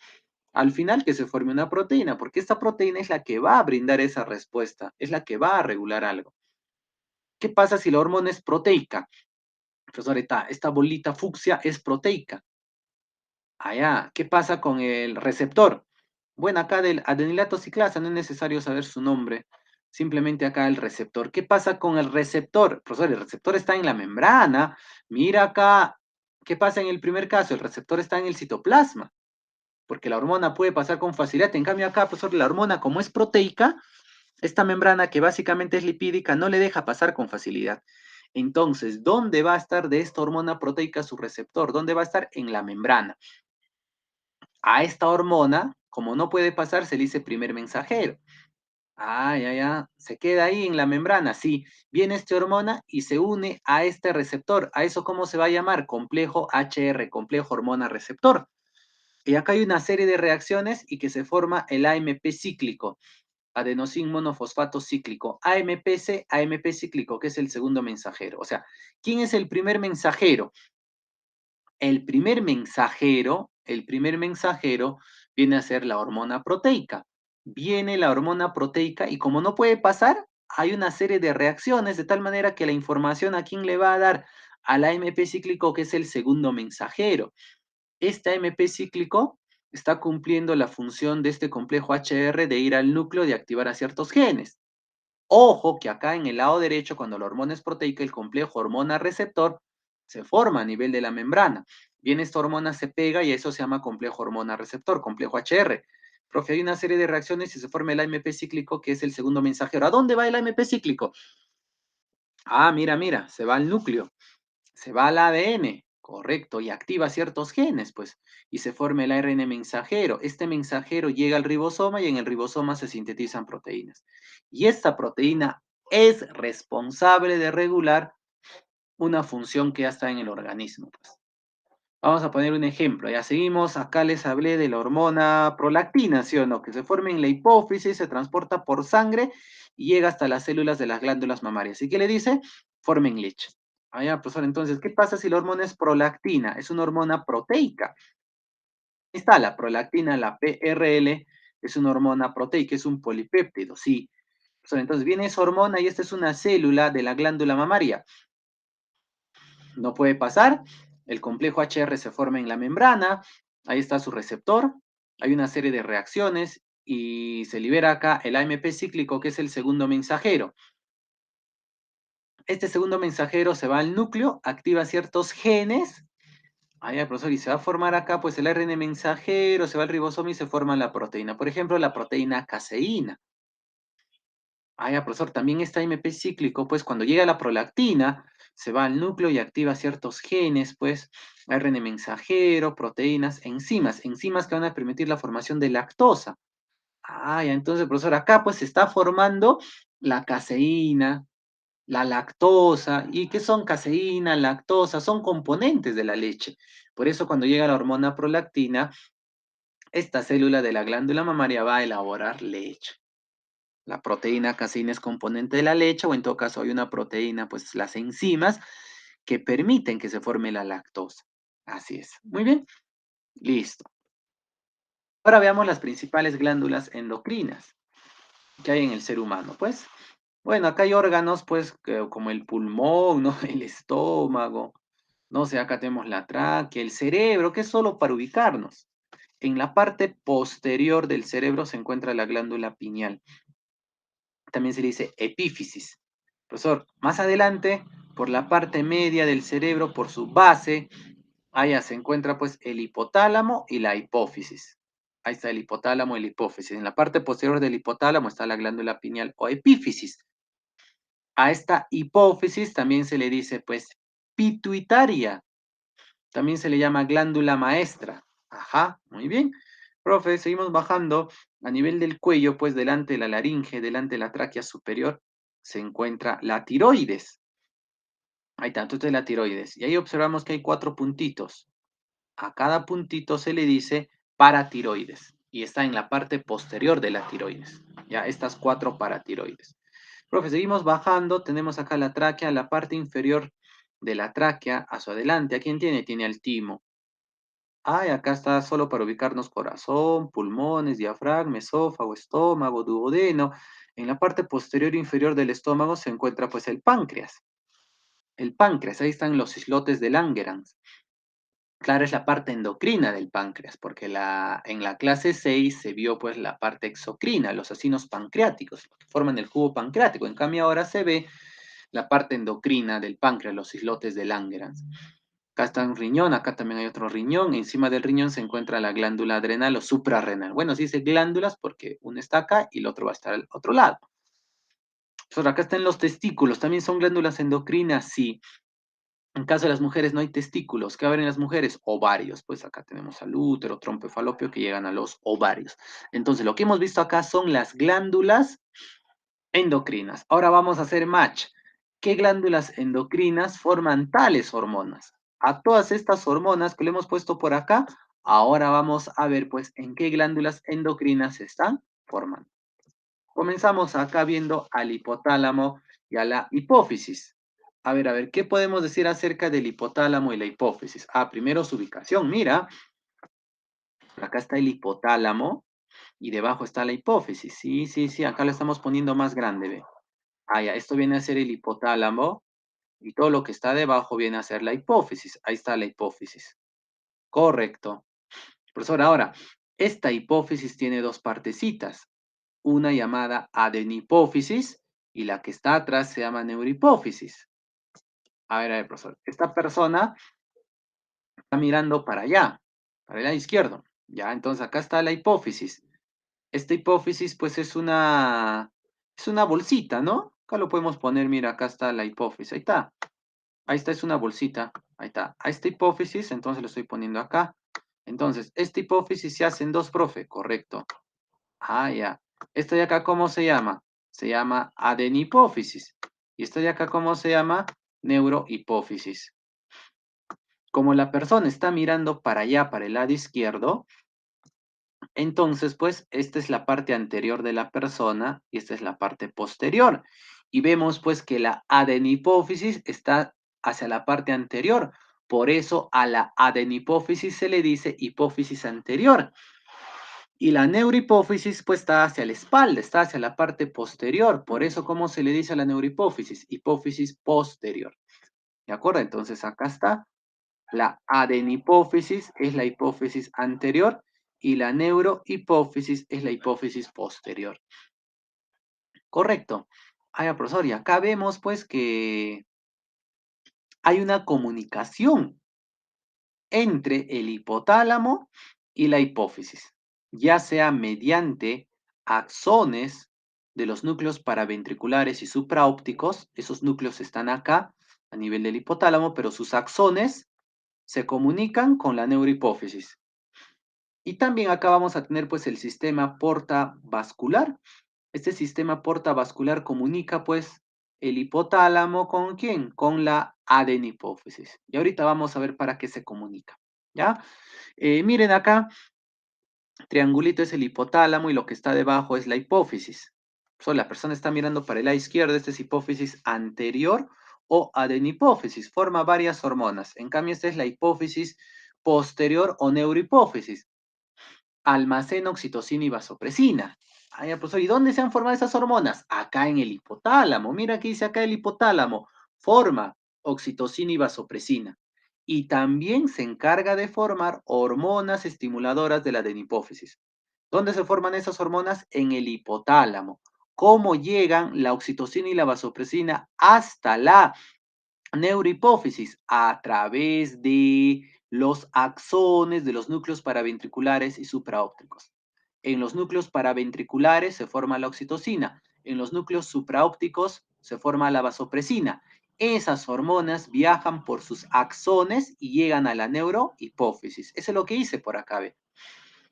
Al final que se forme una proteína, porque esta proteína es la que va a brindar esa respuesta, es la que va a regular algo. ¿Qué pasa si la hormona es proteica? Profesor, esta bolita fucsia es proteica. Allá, ¿qué pasa con el receptor? Bueno, acá del adenilato ciclasa, no es necesario saber su nombre, simplemente acá el receptor. ¿Qué pasa con el receptor? Profesor, el receptor está en la membrana. Mira acá, ¿qué pasa en el primer caso? El receptor está en el citoplasma, porque la hormona puede pasar con facilidad. En cambio acá, profesor, la hormona como es proteica, esta membrana que básicamente es lipídica no le deja pasar con facilidad. Entonces, ¿dónde va a estar de esta hormona proteica su receptor? ¿Dónde va a estar? En la membrana. A esta hormona, como no puede pasar, se le dice primer mensajero. Ah, ya, ya. Se queda ahí en la membrana. Sí, viene esta hormona y se une a este receptor. ¿A eso cómo se va a llamar? Complejo HR, complejo hormona receptor. Y acá hay una serie de reacciones y que se forma el AMP cíclico, adenosín monofosfato cíclico, AMPC, AMP cíclico, que es el segundo mensajero. O sea, ¿quién es el primer mensajero? El primer mensajero viene a ser la hormona proteica. Viene la hormona proteica y como no puede pasar, hay una serie de reacciones de tal manera que la información a quién le va a dar al AMP cíclico, que es el segundo mensajero. Este AMP cíclico está cumpliendo la función de este complejo HR de ir al núcleo de activar a ciertos genes. Ojo que acá en el lado derecho, cuando la hormona es proteica, el complejo hormona receptor se forma a nivel de la membrana. Bien, esta hormona se pega y eso se llama complejo hormona receptor, complejo HR. Profe, hay una serie de reacciones y se forma el AMP cíclico, que es el segundo mensajero. ¿A dónde va el AMP cíclico? Ah, mira, mira, se va al núcleo, se va al ADN, correcto, y activa ciertos genes, pues, y se forma el ARN mensajero. Este mensajero llega al ribosoma y en el ribosoma se sintetizan proteínas. Y esta proteína es responsable de regular una función que ya está en el organismo, pues. Vamos a poner un ejemplo, ya seguimos, acá les hablé de la hormona prolactina, ¿sí o no? Que se forma en la hipófisis, se transporta por sangre y llega hasta las células de las glándulas mamarias. ¿Y qué le dice? Formen leche. Ah, ya, profesor, entonces, ¿qué pasa si la hormona es prolactina? Es una hormona proteica. Ahí está la prolactina, la PRL, es una hormona proteica, es un polipéptido, sí. Profesor, entonces viene esa hormona y esta es una célula de la glándula mamaria. No puede pasar, el complejo HR se forma en la membrana, ahí está su receptor, hay una serie de reacciones y se libera acá el AMP cíclico, que es el segundo mensajero. Este segundo mensajero se va al núcleo, activa ciertos genes. Ah, ya, profesor, y se va a formar acá, pues el ARN mensajero, se va al ribosoma y se forma la proteína. Por ejemplo, la proteína caseína. Ah, ya, profesor, también está AMP cíclico, pues cuando llega la prolactina, se va al núcleo y activa ciertos genes, pues ARN mensajero, proteínas, enzimas que van a permitir la formación de lactosa. Ah, ya, entonces, profesor, acá pues se está formando la caseína, la lactosa. ¿Y qué son caseína, lactosa? Son componentes de la leche. Por eso cuando llega la hormona prolactina, esta célula de la glándula mamaria va a elaborar leche. La proteína caseína es componente de la leche, o en todo caso hay una proteína, pues las enzimas que permiten que se forme la lactosa. Así es. Muy bien, listo. Ahora veamos las principales glándulas endocrinas que hay en el ser humano. Pues, bueno, acá hay órganos, pues, como el pulmón, ¿no? El estómago, no sé, acá tenemos la tráquea, el cerebro, que es solo para ubicarnos. En la parte posterior del cerebro se encuentra la glándula pineal. También se le dice epífisis. Profesor, más adelante, por la parte media del cerebro, por su base, allá se encuentra pues el hipotálamo y la hipófisis. Ahí está el hipotálamo y la hipófisis. En la parte posterior del hipotálamo está la glándula pineal o epífisis. A esta hipófisis también se le dice pues pituitaria. También se le llama glándula maestra. Ajá, muy bien. Profe, seguimos bajando. A nivel del cuello, pues delante de la laringe, delante de la tráquea superior, se encuentra la tiroides. Ahí está, entonces la tiroides. Y ahí observamos que hay 4 puntitos. A cada puntito se le dice paratiroides. Y está en la parte posterior de la tiroides. Ya, estas 4 paratiroides. Profe, seguimos bajando. Tenemos acá la tráquea, la parte inferior de la tráquea, a su adelante. ¿A quién tiene? Tiene al timo. Ay, acá está solo para ubicarnos corazón, pulmones, diafragma, esófago, estómago, duodeno. En la parte posterior e inferior del estómago se encuentra pues el páncreas. El páncreas, ahí están los islotes de Langerhans. Claro, es la parte endocrina del páncreas, porque en la clase 6 se vio pues la parte exocrina, los acinos pancreáticos, que forman el cubo pancreático. En cambio ahora se ve la parte endocrina del páncreas, los islotes de Langerhans. Acá está un riñón, acá también hay otro riñón. Encima del riñón se encuentra la glándula adrenal o suprarrenal. Bueno, se dice glándulas porque uno está acá y el otro va a estar al otro lado. Entonces, acá están los testículos. ¿También son glándulas endocrinas? Sí. En caso de las mujeres no hay testículos. ¿Qué haber en las mujeres? Ovarios. Pues acá tenemos al útero, trompo y falopio que llegan a los ovarios. Entonces, lo que hemos visto acá son las glándulas endocrinas. Ahora vamos a hacer match. ¿Qué glándulas endocrinas forman tales hormonas? A todas estas hormonas que le hemos puesto por acá, ahora vamos a ver pues en qué glándulas endocrinas se están formando. Comenzamos acá viendo al hipotálamo y a la hipófisis. A ver, ¿qué podemos decir acerca del hipotálamo y la hipófisis? Ah, primero su ubicación, mira, acá está el hipotálamo y debajo está la hipófisis. Sí, sí, sí, acá lo estamos poniendo más grande, ve. Ah, ya, esto viene a ser el hipotálamo y todo lo que está debajo viene a ser la hipófisis. Ahí está la hipófisis. Correcto. Profesor, ahora, esta hipófisis tiene 2 partecitas, una llamada adenipófisis y la que está atrás se llama neurohipófisis. A ver, profesor, esta persona está mirando para el lado izquierdo. Ya, entonces acá está la hipófisis. Esta hipófisis, pues es una bolsita, ¿no? Acá lo podemos poner, mira, acá está la hipófisis, ahí está. Ahí está, es una bolsita. Ahí está. A esta hipófisis, entonces lo estoy poniendo acá. Entonces, esta hipófisis se hace en 2, profe. Correcto. Ah, ya. Esta de acá, ¿cómo se llama? Se llama adenipófisis. Y esta de acá, ¿cómo se llama? Neurohipófisis. Como la persona está mirando para allá, para el lado izquierdo, entonces, pues, esta es la parte anterior de la persona y esta es la parte posterior. Y vemos, pues, que la adenipófisis está hacia la parte anterior. Por eso a la adenipófisis se le dice hipófisis anterior. Y la neurohipófisis, pues, está hacia la espalda, está hacia la parte posterior. Por eso, ¿cómo se le dice a la neurohipófisis? Hipófisis posterior. ¿De acuerdo? Entonces, acá está. La adenipófisis es la hipófisis anterior y la neurohipófisis es la hipófisis posterior. Correcto. Ay, profesor, y acá vemos pues que hay una comunicación entre el hipotálamo y la hipófisis, ya sea mediante axones de los núcleos paraventriculares y supraópticos. Esos núcleos están acá a nivel del hipotálamo, pero sus axones se comunican con la neurohipófisis. Y también acá vamos a tener pues el sistema portavascular. Este sistema portavascular comunica pues el hipotálamo ¿con quién? Con la adenipófisis. Y ahorita vamos a ver para qué se comunica. ¿Ya? Miren acá, triangulito es el hipotálamo y lo que está debajo es la hipófisis. La persona está mirando para el lado izquierdo, esta es hipófisis anterior o adenipófisis, forma varias hormonas. En cambio, esta es la hipófisis posterior o neurohipófisis. Almacena oxitocina y vasopresina. Ay, profesor, ¿y dónde se han formado esas hormonas? Acá en el hipotálamo. Mira aquí dice acá el hipotálamo. Forma oxitocina y vasopresina. Y también se encarga de formar hormonas estimuladoras de la adenipófisis. ¿Dónde se forman esas hormonas? En el hipotálamo. ¿Cómo llegan la oxitocina y la vasopresina hasta la neurohipófisis? A través de los axones de los núcleos paraventriculares y supraópticos. En los núcleos paraventriculares se forma la oxitocina, en los núcleos supraópticos se forma la vasopresina. Esas hormonas viajan por sus axones y llegan a la neurohipófisis. Eso es lo que hice por acá, ¿ve?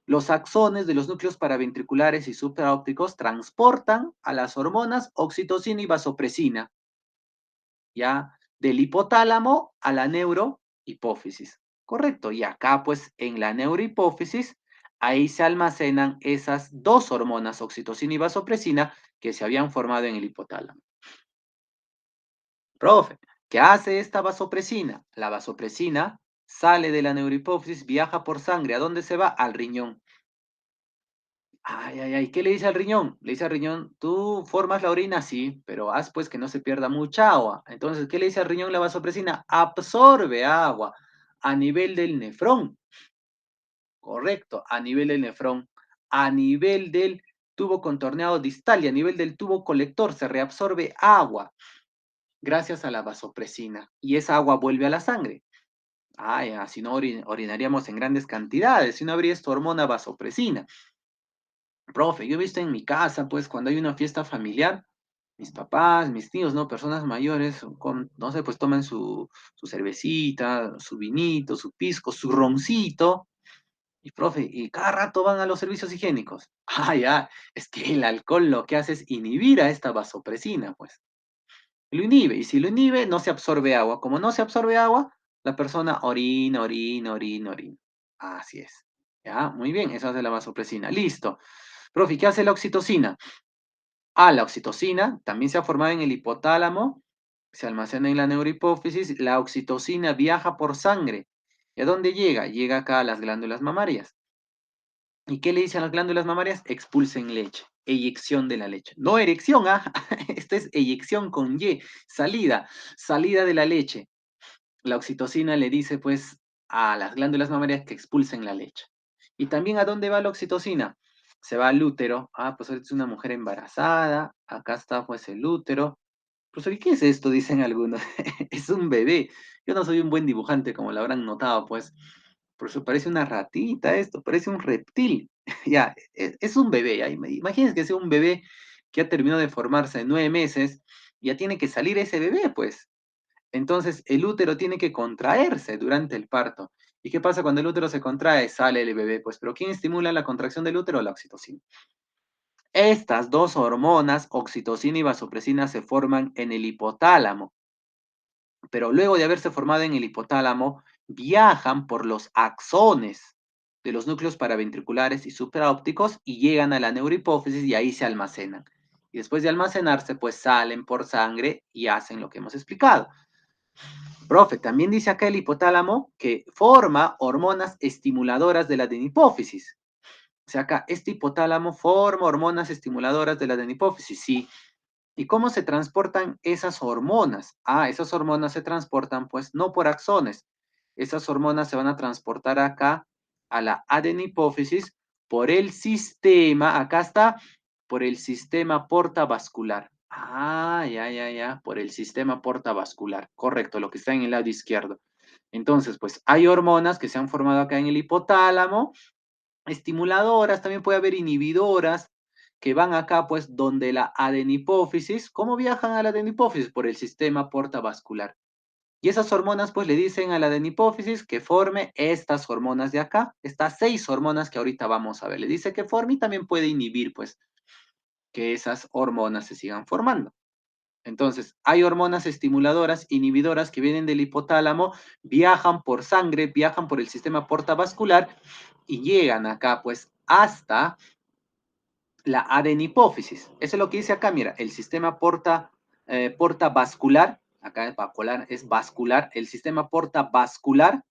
Los axones de los núcleos paraventriculares y supraópticos transportan a las hormonas oxitocina y vasopresina, ya del hipotálamo a la neurohipófisis. Correcto. Y acá, pues, en la neurohipófisis, ahí se almacenan esas dos hormonas, oxitocina y vasopresina, que se habían formado en el hipotálamo. Profe, ¿qué hace esta vasopresina? La vasopresina sale de la neurohipófisis, viaja por sangre. ¿A dónde se va? Al riñón. Ay, ay, ay, ¿qué le dice al riñón? Le dice al riñón, tú formas la orina, sí, pero haz pues que no se pierda mucha agua. Entonces, ¿qué le dice al riñón la vasopresina? Absorbe agua a nivel del nefrón, correcto, a nivel del nefrón, a nivel del tubo contorneado distal y a nivel del tubo colector se reabsorbe agua gracias a la vasopresina y esa agua vuelve a la sangre. Ay, si no orinaríamos en grandes cantidades, si no habría esta hormona vasopresina. Profe, yo he visto en mi casa, pues, cuando hay una fiesta familiar, mis papás, mis tíos, ¿no? Personas mayores, no sé, pues toman su cervecita, su vinito, su pisco, su roncito, y profe, y cada rato van a los servicios higiénicos. Ah, ya, es que el alcohol lo que hace es inhibir a esta vasopresina, pues. Lo inhibe, y si lo inhibe, no se absorbe agua. Como no se absorbe agua, la persona orina, orina, orina, orina. Así es. Ya, muy bien, eso hace la vasopresina. Listo. Profe, ¿qué hace la oxitocina? Ah, la oxitocina también se ha formado en el hipotálamo, se almacena en la neurohipófisis. La oxitocina viaja por sangre. ¿Y a dónde llega? Llega acá a las glándulas mamarias. ¿Y qué le dicen las glándulas mamarias? Expulsen leche, eyección de la leche. No erección, ¿ah? Esta es eyección con Y, salida, salida de la leche. La oxitocina le dice pues a las glándulas mamarias que expulsen la leche. ¿Y también a dónde va la oxitocina? Se va al útero. Ah, pues ahorita es una mujer embarazada. Acá está pues el útero. Profesor, ¿y qué es esto? Dicen algunos. Es un bebé. Yo no soy un buen dibujante, como lo habrán notado, pues. Por eso parece una ratita esto, parece un reptil. Ya, es un bebé. Ya. Imagínense que sea un bebé que ha terminado de formarse en 9 meses, ya tiene que salir ese bebé, pues. Entonces, el útero tiene que contraerse durante el parto. ¿Y qué pasa cuando el útero se contrae? Sale el bebé, pues. Pero ¿quién estimula la contracción del útero? La oxitocina. Estas dos hormonas, oxitocina y vasopresina, se forman en el hipotálamo, pero luego de haberse formado en el hipotálamo, viajan por los axones de los núcleos paraventriculares y supraópticos y llegan a la neurohipófisis y ahí se almacenan. Y después de almacenarse, pues salen por sangre y hacen lo que hemos explicado. Profe, también dice acá el hipotálamo que forma hormonas estimuladoras de la adenipófisis. O sea, acá este hipotálamo forma hormonas estimuladoras de la adenipófisis, sí. ¿Y cómo se transportan esas hormonas? Ah, esas hormonas se transportan pues no por axones. Esas hormonas se van a transportar acá a la adenipófisis por el sistema, acá está, por el sistema portavascular. Ah, ya, ya, ya, por el sistema portavascular. Correcto, lo que está en el lado izquierdo. Entonces, pues hay hormonas que se han formado acá en el hipotálamo, estimuladoras, también puede haber inhibidoras que van acá, pues, donde la adenipófisis. ¿Cómo viajan a la adenipófisis? Por el sistema portavascular. Y esas hormonas, pues, le dicen a la adenipófisis que forme estas hormonas de acá, estas 6 hormonas que ahorita vamos a ver. Le dice que forme y también puede inhibir, pues, que esas hormonas se sigan formando. Entonces, hay hormonas estimuladoras, inhibidoras que vienen del hipotálamo, viajan por sangre, viajan por el sistema portavascular y llegan acá, pues, hasta la adenipófisis. Eso es lo que dice acá, mira, el sistema portavascular acá es vascular, es vascular, el sistema porta vascular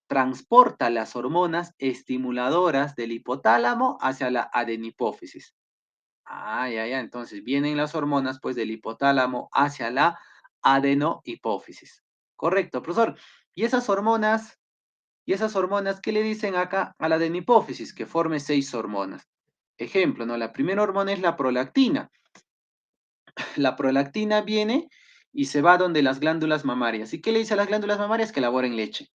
transporta las hormonas estimuladoras del hipotálamo hacia la adenipófisis. Ah, ya, entonces vienen las hormonas pues del hipotálamo hacia la adenohipófisis. Correcto, profesor. ¿Y esas hormonas, qué le dicen acá a la adenipófisis? Que forme 6 hormonas. Ejemplo, ¿no? La primera hormona es la prolactina. La prolactina viene y se va donde las glándulas mamarias. ¿Y qué le dice a las glándulas mamarias? Que elaboren leche.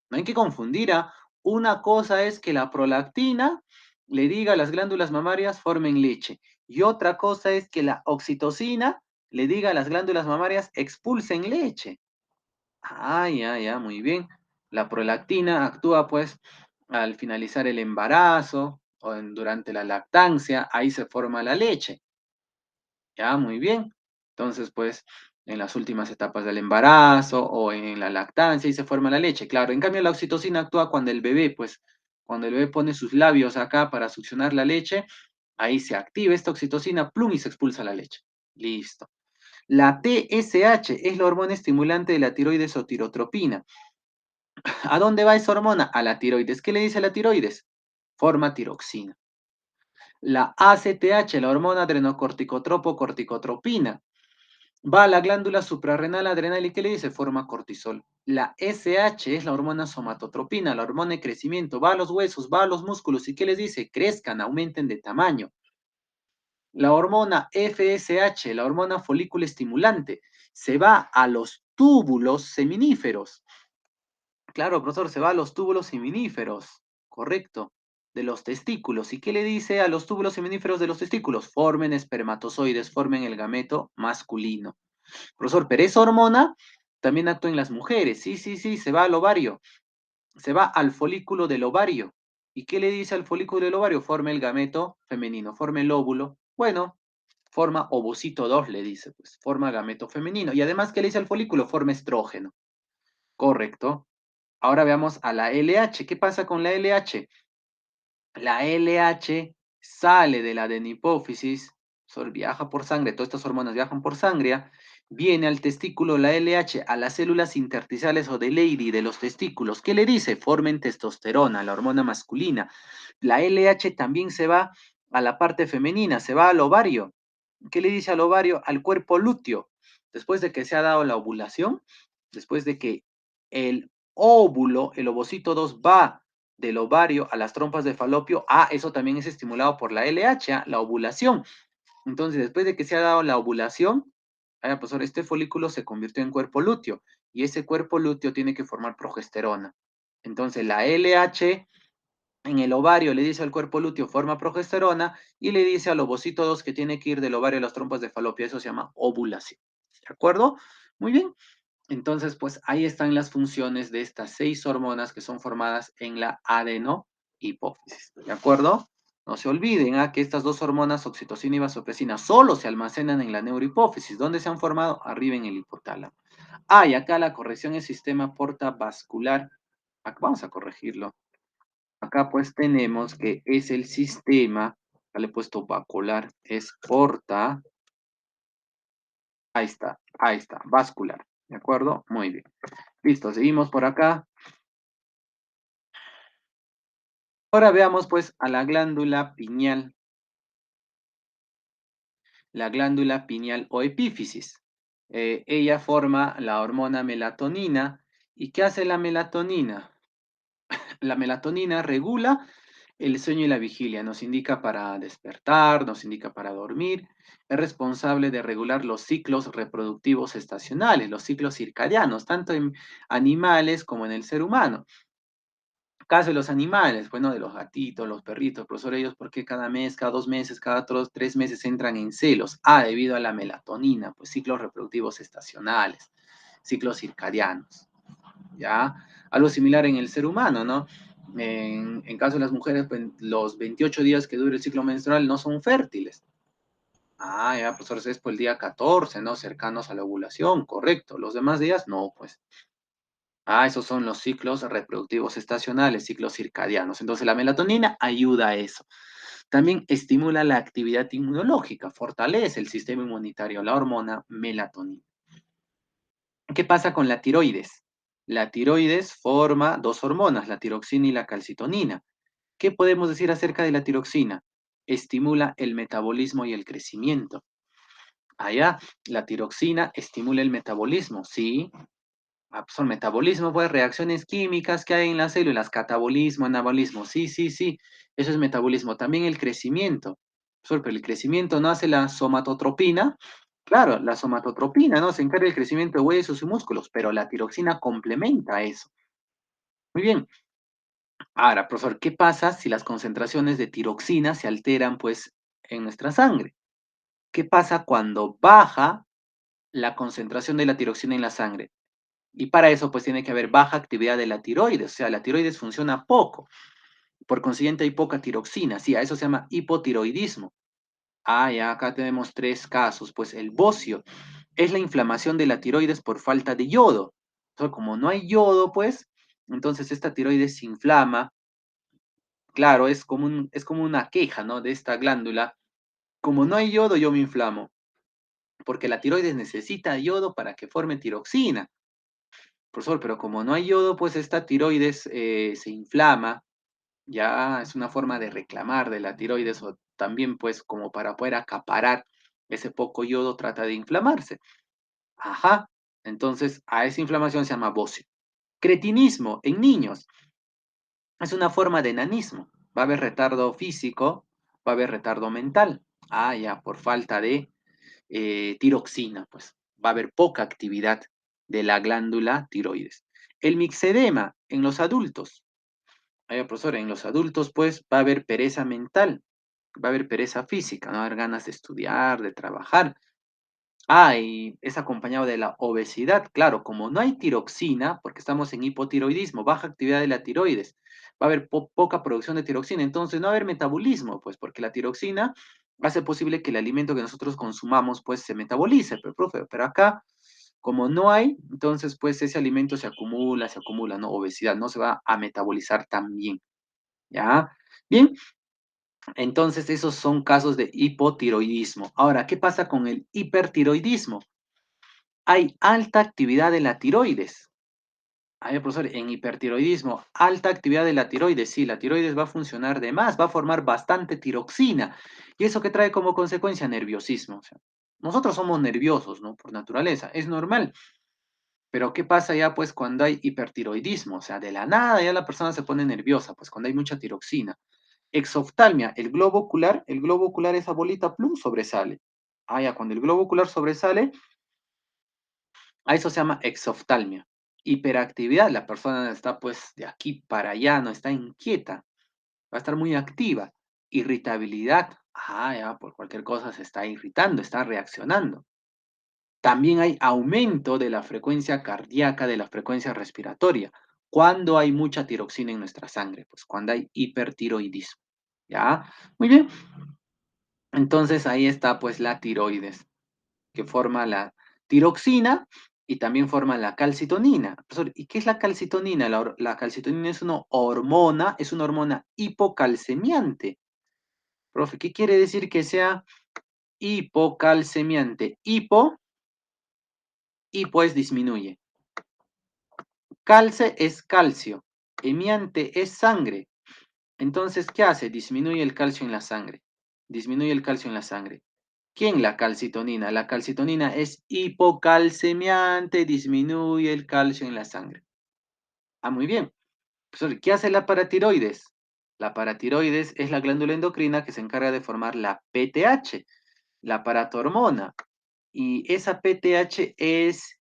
No hay que confundir, ¿ah? Una cosa es que la prolactina le diga a las glándulas mamarias formen leche. Y otra cosa es que la oxitocina le diga a las glándulas mamarias expulsen leche. Ah, ya, muy bien. La prolactina actúa pues al finalizar el embarazo o durante la lactancia, ahí se forma la leche. Ya, muy bien. Entonces, pues, en las últimas etapas del embarazo o en la lactancia y se forma la leche. Claro, en cambio la oxitocina actúa cuando el bebé, pues, cuando el bebé pone sus labios acá para succionar la leche, ahí se activa esta oxitocina, plum, y se expulsa la leche. Listo. La TSH es la hormona estimulante de la tiroides o tirotropina. ¿A dónde va esa hormona? A la tiroides. ¿Qué le dice a la tiroides? Forma tiroxina. La ACTH, la hormona adrenocorticotropo-corticotropina. Va a la glándula suprarrenal adrenal y ¿qué le dice? Forma cortisol. La SH es la hormona somatotropina, la hormona de crecimiento. Va a los huesos, va a los músculos y ¿qué les dice? Crezcan, aumenten de tamaño. La hormona FSH, la hormona folículo estimulante, se va a los túbulos seminíferos. Claro, profesor, se va a los túbulos seminíferos, correcto, de los testículos. ¿Y qué le dice a los túbulos seminíferos de los testículos? Formen espermatozoides, formen el gameto masculino. Profesor, pero esa hormona también actúa en las mujeres. Sí, se va al ovario. Se va al folículo del ovario. ¿Y qué le dice al folículo del ovario? Forma el gameto femenino, forma el óvulo. Bueno, forma ovocito 2, le dice, pues, forma gameto femenino. Y además, ¿qué le dice al folículo? Forma estrógeno. Correcto. Ahora veamos a la LH. ¿Qué pasa con la LH? La LH sale de la adenipófisis, viaja por sangre, todas estas hormonas viajan por sangre, viene al testículo la LH, a las células intersticiales o de Leydig de los testículos. ¿Qué le dice? Formen testosterona, la hormona masculina. La LH también se va a la parte femenina, se va al ovario. ¿Qué le dice al ovario? Al cuerpo lúteo. Después de que se ha dado la ovulación, después de que el óvulo, el ovocito 2 va del ovario a las trompas de falopio, eso también es estimulado por la LH, la ovulación. Entonces, después de que se ha dado la ovulación, profesor, este folículo se convirtió en cuerpo lúteo y ese cuerpo lúteo tiene que formar progesterona. Entonces, la LH en el ovario le dice al cuerpo lúteo forma progesterona y le dice al ovocito 2 que tiene que ir del ovario a las trompas de falopio. Eso se llama ovulación. ¿De acuerdo? Muy bien. Entonces, pues ahí están las funciones de estas 6 hormonas que son formadas en la adenohipófisis. ¿De acuerdo? No se olviden que estas 2 hormonas, oxitocina y vasopresina, solo se almacenan en la neurohipófisis. ¿Dónde se han formado? Arriba en el hipotálamo. Y acá la corrección es sistema portavascular. Vamos a corregirlo. Acá pues tenemos que es el sistema, ya le he puesto vascular, es ahí está, vascular, ¿de acuerdo? Muy bien. Listo, seguimos por acá. Ahora veamos pues a la glándula pineal. La glándula pineal o epífisis. Ella forma la hormona melatonina. ¿Y qué hace la melatonina? La melatonina regula el sueño y la vigilia, nos indica para despertar, nos indica para dormir, es responsable de regular los ciclos reproductivos estacionales, los ciclos circadianos, tanto en animales como en el ser humano. Caso de los animales, bueno, de los gatitos, los perritos, profesor, ellos, ¿por qué cada mes, cada 2 meses, cada 3 meses entran en celos? Debido a la melatonina, pues ciclos reproductivos estacionales, ciclos circadianos. ¿Ya? Algo similar en el ser humano, ¿no? En caso de las mujeres, pues, los 28 días que dura el ciclo menstrual no son fértiles. Ya, pues es por el día 14, ¿no? Cercanos a la ovulación, correcto. Los demás días, no, pues. Esos son los ciclos reproductivos estacionales, ciclos circadianos. Entonces, la melatonina ayuda a eso. También estimula la actividad inmunológica, fortalece el sistema inmunitario, la hormona melatonina. ¿Qué pasa con la tiroides? La tiroides forma dos hormonas, la tiroxina y la calcitonina. ¿Qué podemos decir acerca de la tiroxina? Estimula el metabolismo y el crecimiento. Allá, la tiroxina estimula el metabolismo, ¿sí? Son metabolismo, pues reacciones químicas que hay en las células, catabolismo, anabolismo, sí, sí, sí, eso es metabolismo. También el crecimiento, pero el crecimiento no hace la somatotropina, claro, la somatotropina, ¿no? Se encarga del crecimiento de huesos y músculos, pero la tiroxina complementa eso. Muy bien. Ahora, profesor, ¿qué pasa si las concentraciones de tiroxina se alteran, pues, en nuestra sangre? ¿Qué pasa cuando baja la concentración de la tiroxina en la sangre? Y para eso, pues, tiene que haber baja actividad de la tiroides, o sea, la tiroides funciona poco. Por consiguiente, hay poca tiroxina. Sí, a eso se llama hipotiroidismo. Ah, ya acá tenemos tres casos. Pues el bocio es la inflamación de la tiroides por falta de yodo. O sea, como no hay yodo, pues, entonces esta tiroides se inflama. Claro, es como una queja, ¿no? De esta glándula. Como no hay yodo, yo me inflamo. Porque la tiroides necesita yodo para que forme tiroxina. Profesor, pero como no hay yodo, pues esta tiroides se inflama. Ya es una forma de reclamar de la tiroides o también pues como para poder acaparar ese poco yodo trata de inflamarse. Ajá, entonces a esa inflamación se llama bocio. Cretinismo en niños es una forma de enanismo. Va a haber retardo físico, va a haber retardo mental. Ah, ya, por falta de tiroxina, pues va a haber poca actividad de la glándula tiroides. El mixedema en los adultos. Profesor, en los adultos pues va a haber pereza mental, va a haber pereza física, no va a haber ganas de estudiar, de trabajar. Y es acompañado de la obesidad, claro, como no hay tiroxina, porque estamos en hipotiroidismo, baja actividad de la tiroides, va a haber poca producción de tiroxina, entonces no va a haber metabolismo, pues porque la tiroxina hace posible que el alimento que nosotros consumamos pues se metabolice, pero profe, pero acá como no hay, entonces pues ese alimento se acumula, ¿no? Obesidad, no se va a metabolizar tan bien, ¿ya? Bien, entonces esos son casos de hipotiroidismo. Ahora, ¿qué pasa con el hipertiroidismo? Hay alta actividad de la tiroides. Profesor, en hipertiroidismo, alta actividad de la tiroides, sí, la tiroides va a funcionar de más, va a formar bastante tiroxina. ¿Y eso qué trae como consecuencia? Nerviosismo. O sea, nosotros somos nerviosos, ¿no? Por naturaleza, es normal. Pero ¿qué pasa ya pues cuando hay hipertiroidismo? O sea, de la nada ya la persona se pone nerviosa, pues cuando hay mucha tiroxina. Exoftalmia, el globo ocular, esa bolita plum, sobresale. Ya, cuando el globo ocular sobresale, a eso se llama exoftalmia. Hiperactividad, la persona está pues de aquí para allá, no está inquieta, va a estar muy activa. Irritabilidad, ya, por cualquier cosa se está irritando, está reaccionando. También hay aumento de la frecuencia cardíaca, de la frecuencia respiratoria, cuando hay mucha tiroxina en nuestra sangre, pues cuando hay hipertiroidismo. ¿Ya? Muy bien. Entonces ahí está pues la tiroides, que forma la tiroxina y también forma la calcitonina. Profesor, ¿y qué es la calcitonina? La calcitonina es una hormona hipocalcemiante. Profe, ¿qué quiere decir que sea hipocalcemiante? Hipo es disminuye. Calce es calcio. Emiante es sangre. Entonces, ¿qué hace? Disminuye el calcio en la sangre. Disminuye el calcio en la sangre. ¿Quién? La calcitonina. La calcitonina es hipocalcemiante, disminuye el calcio en la sangre. Muy bien. Profesor, ¿qué hace la paratiroides? La paratiroides es la glándula endocrina que se encarga de formar la PTH, la paratormona. Y esa PTH es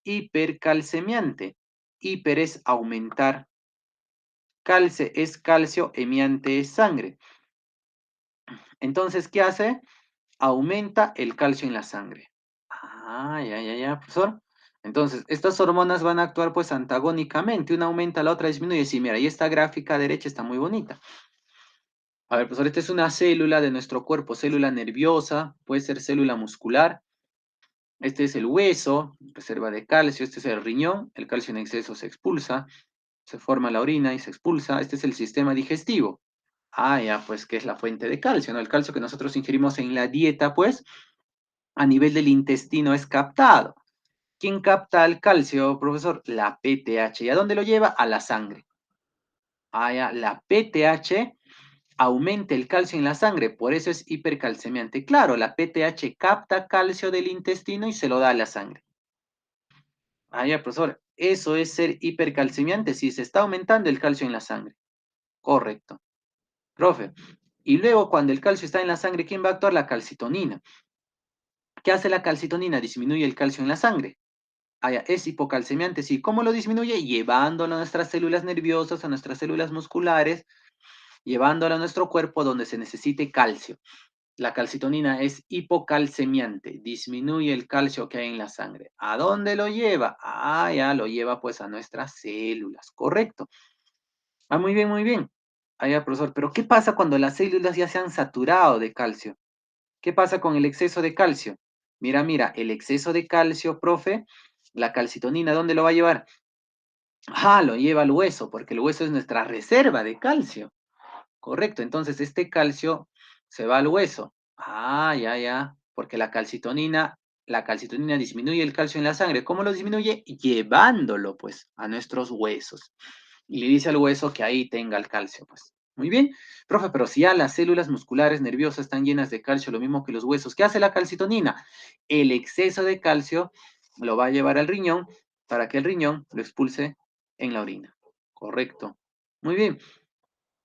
hipercalcemiante. Hiper es aumentar. Calce es calcio, emiante es sangre. Entonces, ¿qué hace? Aumenta el calcio en la sangre. Ya, profesor. Entonces, estas hormonas van a actuar pues antagónicamente. Una aumenta, la otra disminuye. Sí, mira, y esta gráfica derecha está muy bonita. A ver, profesor, esta es una célula de nuestro cuerpo, célula nerviosa, puede ser célula muscular. Este es el hueso, reserva de calcio. Este es el riñón, el calcio en exceso se expulsa, se forma la orina y se expulsa. Este es el sistema digestivo. Ya, pues que es la fuente de calcio, ¿no? El calcio que nosotros ingerimos en la dieta, pues, a nivel del intestino es captado. ¿Quién capta el calcio, profesor? La PTH. ¿Y a dónde lo lleva? A la sangre. Ah, ya, la PTH aumenta el calcio en la sangre, por eso es hipercalcemiante. Claro, la PTH capta calcio del intestino y se lo da a la sangre. Ah, ya, profesor, eso es ser hipercalcemiante, si se está aumentando el calcio en la sangre. Correcto. Profe, y luego cuando el calcio está en la sangre, ¿quién va a actuar? La calcitonina. ¿Qué hace la calcitonina? Disminuye el calcio en la sangre. Ah, ya, es hipocalcemiante, sí. ¿Cómo lo disminuye? Llevándolo a nuestras células nerviosas, a nuestras células musculares, llevándolo a nuestro cuerpo donde se necesite calcio. La calcitonina es hipocalcemiante, disminuye el calcio que hay en la sangre. ¿A dónde lo lleva? Ah, ya lo lleva pues a nuestras células, correcto. Ah, muy bien, muy bien. Ah, ya, profesor, pero ¿qué pasa cuando las células ya se han saturado de calcio? ¿Qué pasa con el exceso de calcio? Mira, mira, el exceso de calcio, profe, la calcitonina, ¿dónde lo va a llevar? Ah, lo lleva al hueso, porque el hueso es nuestra reserva de calcio. Correcto, entonces este calcio se va al hueso. Ah, ya, ya, porque la calcitonina disminuye el calcio en la sangre. ¿Cómo lo disminuye? Llevándolo, pues, a nuestros huesos. Y le dice al hueso que ahí tenga el calcio, pues. Muy bien, profe, pero si ya las células musculares nerviosas están llenas de calcio, lo mismo que los huesos, ¿qué hace la calcitonina? El exceso de calcio lo va a llevar al riñón para que el riñón lo expulse en la orina. Correcto. Muy bien.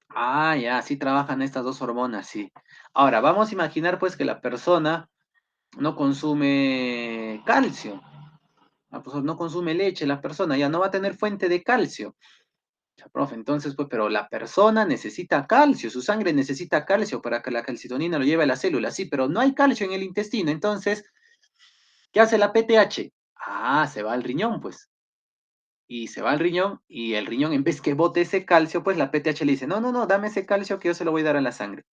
Ah, ya, sí trabajan estas dos hormonas, sí. Ahora, vamos a imaginar pues que la persona no consume calcio. Ah, pues, no consume leche, la persona ya no va a tener fuente de calcio. Ya, profe, entonces, pues, pero la persona necesita calcio, su sangre necesita calcio para que la calcitonina lo lleve a la célula, sí, pero no hay calcio en el intestino, entonces, ¿qué hace la PTH? Ah, se va al riñón, pues. Y se va al riñón y el riñón, en vez que bote ese calcio, pues la PTH le dice, no, no, no, dame ese calcio que yo se lo voy a dar a la sangre.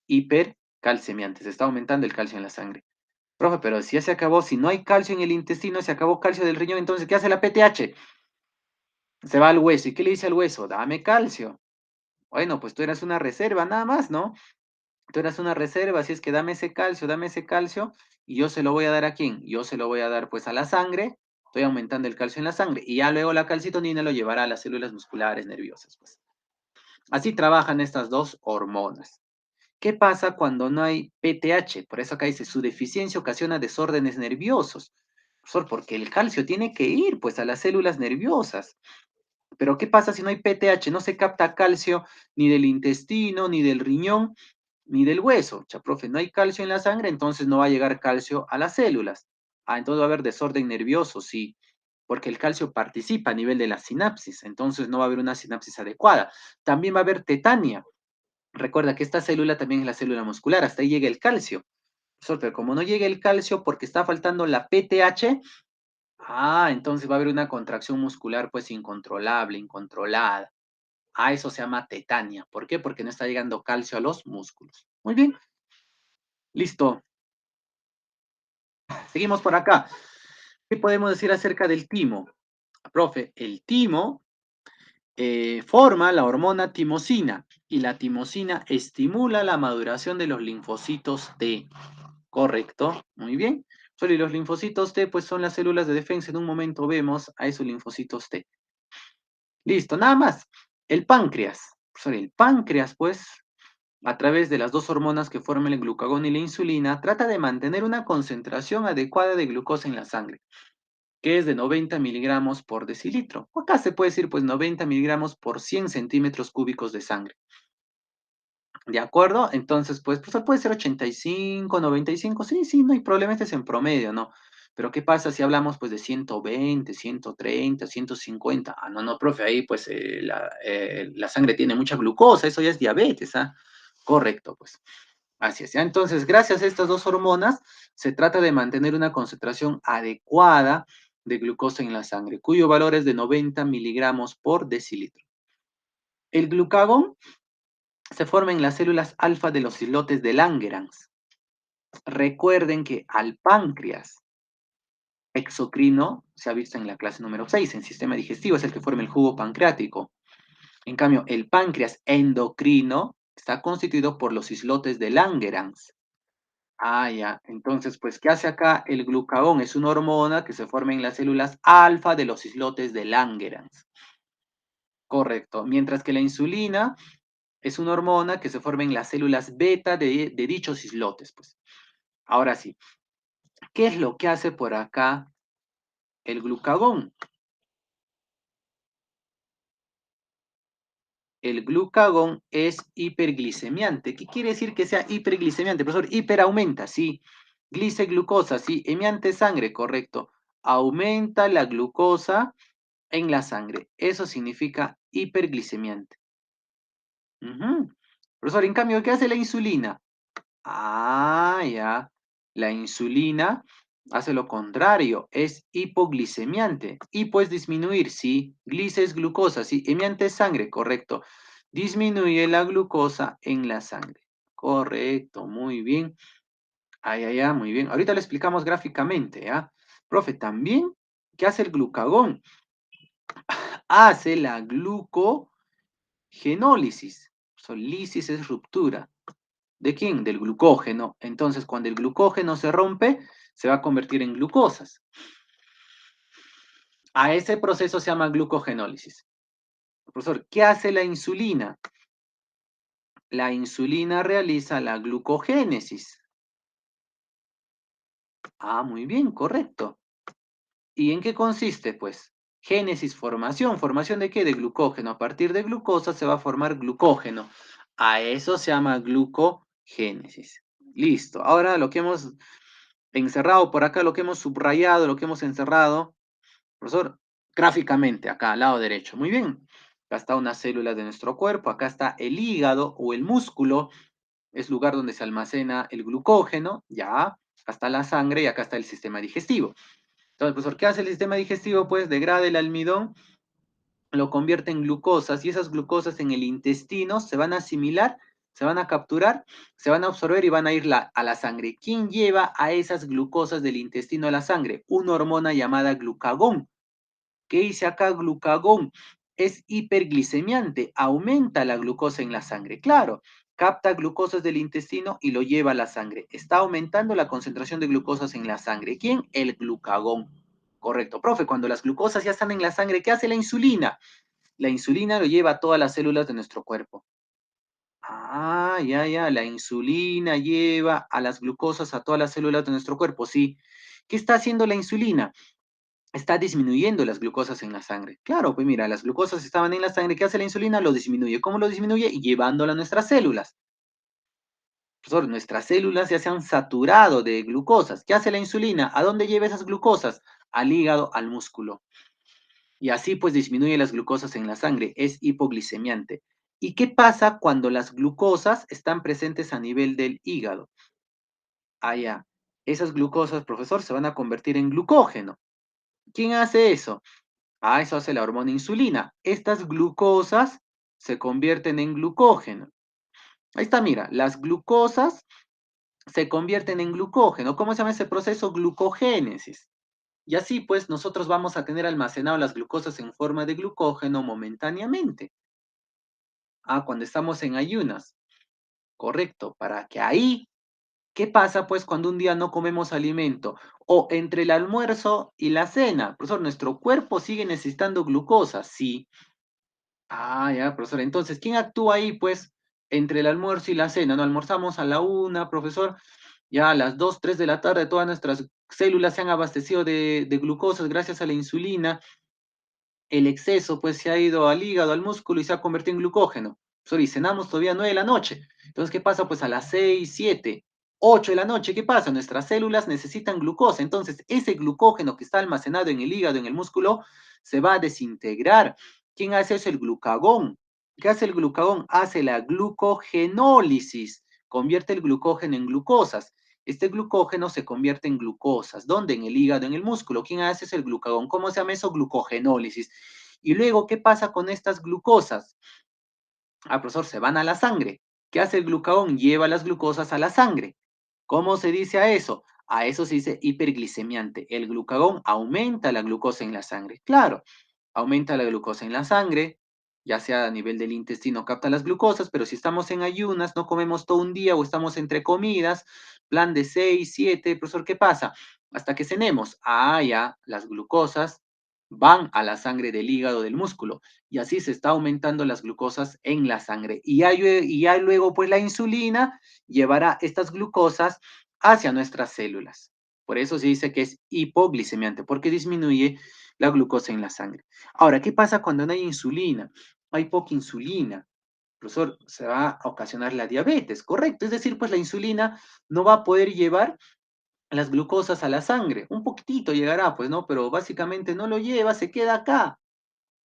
Hipercalcemiante, se está aumentando el calcio en la sangre. Profe, pero si ya se acabó, si no hay calcio en el intestino, se acabó calcio del riñón, entonces, ¿qué hace la PTH? Se va al hueso. ¿Y qué le dice al hueso? Dame calcio. Bueno, pues tú eras una reserva nada más, ¿no? Tú eras una reserva, así es que dame ese calcio, y yo se lo voy a dar a quién? Yo se lo voy a dar pues a la sangre, estoy aumentando el calcio en la sangre, y ya luego la calcitonina lo llevará a las células musculares nerviosas, pues. Así trabajan estas dos hormonas. ¿Qué pasa cuando no hay PTH? Por eso acá dice, su deficiencia ocasiona desórdenes nerviosos. Profesor, porque el calcio tiene que ir pues a las células nerviosas. Pero ¿qué pasa si no hay PTH? No se capta calcio ni del intestino, ni del riñón, ni del hueso. Ya, profe, no hay calcio en la sangre, entonces no va a llegar calcio a las células. Ah, entonces va a haber desorden nervioso, sí, porque el calcio participa a nivel de la sinapsis, entonces no va a haber una sinapsis adecuada. También va a haber tetania. Recuerda que esta célula también es la célula muscular, hasta ahí llega el calcio. Profesor, pero como no llega el calcio porque está faltando la PTH, entonces va a haber una contracción muscular pues incontrolable, incontrolada. Eso se llama tetania. ¿Por qué? Porque no está llegando calcio a los músculos. Muy bien, listo. Seguimos por acá. ¿Qué podemos decir acerca del timo? Profe, el timo forma la hormona timosina y la timosina estimula la maduración de los linfocitos T. Correcto, muy bien. Solo y los linfocitos T, pues son las células de defensa. En un momento vemos a esos linfocitos T. Listo, nada más. El páncreas. El páncreas, pues, a través de las dos hormonas que forman el glucagón y la insulina, trata de mantener una concentración adecuada de glucosa en la sangre, que es de 90 miligramos por decilitro. O acá se puede decir, pues, 90 miligramos por 100 centímetros cúbicos de sangre. ¿De acuerdo? Entonces, pues puede ser 85, 95, sí, sí, no hay problema, este es en promedio, ¿no? Pero ¿qué pasa si hablamos pues de 120, 130, 150? Ah, no, no, profe, ahí pues la sangre tiene mucha glucosa, eso ya es diabetes, ¿ah? Correcto, pues. Así es, ¿ya? Entonces, gracias a estas dos hormonas, se trata de mantener una concentración adecuada de glucosa en la sangre, cuyo valor es de 90 miligramos por decilitro. El glucagón se forma en las células alfa de los islotes de Langerhans. Recuerden que al páncreas exocrino se ha visto en la clase número 6, en sistema digestivo, es el que forma el jugo pancreático. En cambio, el páncreas endocrino está constituido por los islotes de Langerhans. Ah, ya. Entonces, pues, ¿qué hace acá? El glucagón es una hormona que se forma en las células alfa de los islotes de Langerhans. Correcto. Mientras que la insulina es una hormona que se forma en las células beta de dichos islotes, pues. Ahora sí, ¿qué es lo que hace por acá el glucagón? El glucagón es hiperglicemiante. ¿Qué quiere decir que sea hiperglicemiante, profesor? Hiper aumenta, sí. Glucosa, sí. Emiante sangre, correcto. Aumenta la glucosa en la sangre. Eso significa hiperglicemiante. Ujú. Profesor, en cambio, ¿qué hace la insulina? Ah, ya. La insulina hace lo contrario, es hipoglicemiante. Hipo es disminuir, sí. Glice es glucosa, sí. Emiante es sangre, correcto. Disminuye la glucosa en la sangre. Correcto, muy bien. Ay, ay, ay, muy bien. Ahorita lo explicamos gráficamente, ¿ya? Profe, también, ¿qué hace el glucagón? Hace la glucogenólisis. Lisis es ruptura. ¿De quién? Del glucógeno. Entonces, cuando el glucógeno se rompe, se va a convertir en glucosas. A ese proceso se llama glucogenólisis. Profesor, ¿qué hace la insulina? La insulina realiza la glucogénesis. Ah, muy bien, correcto. ¿Y en qué consiste, pues? Génesis, formación. ¿Formación de qué? De glucógeno. A partir de glucosa se va a formar glucógeno. A eso se llama glucogénesis. Listo. Ahora lo que hemos encerrado por acá, lo que hemos subrayado, lo que hemos encerrado, profesor, gráficamente, acá al lado derecho. Muy bien. Acá está una célula de nuestro cuerpo, acá está el hígado o el músculo, es lugar donde se almacena el glucógeno, ya. Acá está la sangre y acá está el sistema digestivo. Entonces, profesor, ¿qué hace el sistema digestivo? Pues degrada el almidón, lo convierte en glucosas y esas glucosas en el intestino se van a asimilar, se van a capturar, se van a absorber y van a ir a la sangre. ¿Quién lleva a esas glucosas del intestino a la sangre? Una hormona llamada glucagón. ¿Qué dice acá glucagón? Es hiperglicemiante, aumenta la glucosa en la sangre. Claro, capta glucosas del intestino y lo lleva a la sangre. Está aumentando la concentración de glucosas en la sangre. ¿Quién? El glucagón. Correcto. Profe, cuando las glucosas ya están en la sangre, ¿qué hace la insulina? La insulina lo lleva a todas las células de nuestro cuerpo. Ah, ya, ya. La insulina lleva a las glucosas a todas las células de nuestro cuerpo. Sí. ¿Qué está haciendo la insulina? Está disminuyendo las glucosas en la sangre. Claro, pues mira, las glucosas estaban en la sangre. ¿Qué hace la insulina? Lo disminuye. ¿Cómo lo disminuye? Llevándola a nuestras células. Profesor, nuestras células ya se han saturado de glucosas. ¿Qué hace la insulina? ¿A dónde lleva esas glucosas? Al hígado, al músculo. Y así pues disminuye las glucosas en la sangre. Es hipoglicemiante. ¿Y qué pasa cuando las glucosas están presentes a nivel del hígado? Ah, ya. Esas glucosas, profesor, se van a convertir en glucógeno. ¿Quién hace eso? Ah, eso hace la hormona insulina. Estas glucosas se convierten en glucógeno. Ahí está, mira, las glucosas se convierten en glucógeno. ¿Cómo se llama ese proceso? Glucogénesis. Y así, pues, nosotros vamos a tener almacenado las glucosas en forma de glucógeno momentáneamente. Ah, cuando estamos en ayunas. Correcto, para que ahí, ¿qué pasa, pues, cuando un día no comemos alimento? O entre el almuerzo y la cena. Profesor, nuestro cuerpo sigue necesitando glucosa, sí. Ah, ya, profesor. Entonces, ¿quién actúa ahí, pues, entre el almuerzo y la cena? No almorzamos a la 1, profesor. Ya a las 2, 3 de la tarde, todas nuestras células se han abastecido de glucosas gracias a la insulina. El exceso, pues, se ha ido al hígado, al músculo y se ha convertido en glucógeno. Profesor, y cenamos todavía 9 de la noche. Entonces, ¿qué pasa? Pues a las 6, 7, 8 de la noche, ¿qué pasa? Nuestras células necesitan glucosa. Entonces, ese glucógeno que está almacenado en el hígado, en el músculo, se va a desintegrar. ¿Quién hace eso? El glucagón. ¿Qué hace el glucagón? Hace la glucogenólisis, convierte el glucógeno en glucosas. Este glucógeno se convierte en glucosas. ¿Dónde? En el hígado, en el músculo. ¿Quién hace eso? El glucagón. ¿Cómo se llama eso? Glucogenólisis. Y luego, ¿qué pasa con estas glucosas? Ah, profesor, se van a la sangre. ¿Qué hace el glucagón? Lleva las glucosas a la sangre. ¿Cómo se dice a eso? A eso se dice hiperglicemiante. El glucagón aumenta la glucosa en la sangre. Claro, aumenta la glucosa en la sangre, ya sea a nivel del intestino capta las glucosas, pero si estamos en ayunas, no comemos todo un día o estamos entre comidas, plan de 6, 7, profesor, ¿qué pasa? Hasta que cenemos, ya, las glucosas van a la sangre del hígado del músculo y así se está aumentando las glucosas en la sangre. Y ya luego, pues la insulina llevará estas glucosas hacia nuestras células. Por eso se dice que es hipoglicemiante, porque disminuye la glucosa en la sangre. Ahora, ¿qué pasa cuando no hay insulina? Hay poca insulina. Profesor, se va a ocasionar la diabetes, correcto. Es decir, pues la insulina no va a poder llevar las glucosas a la sangre. Un poquitito llegará, pues, ¿no? Pero básicamente no lo lleva, se queda acá.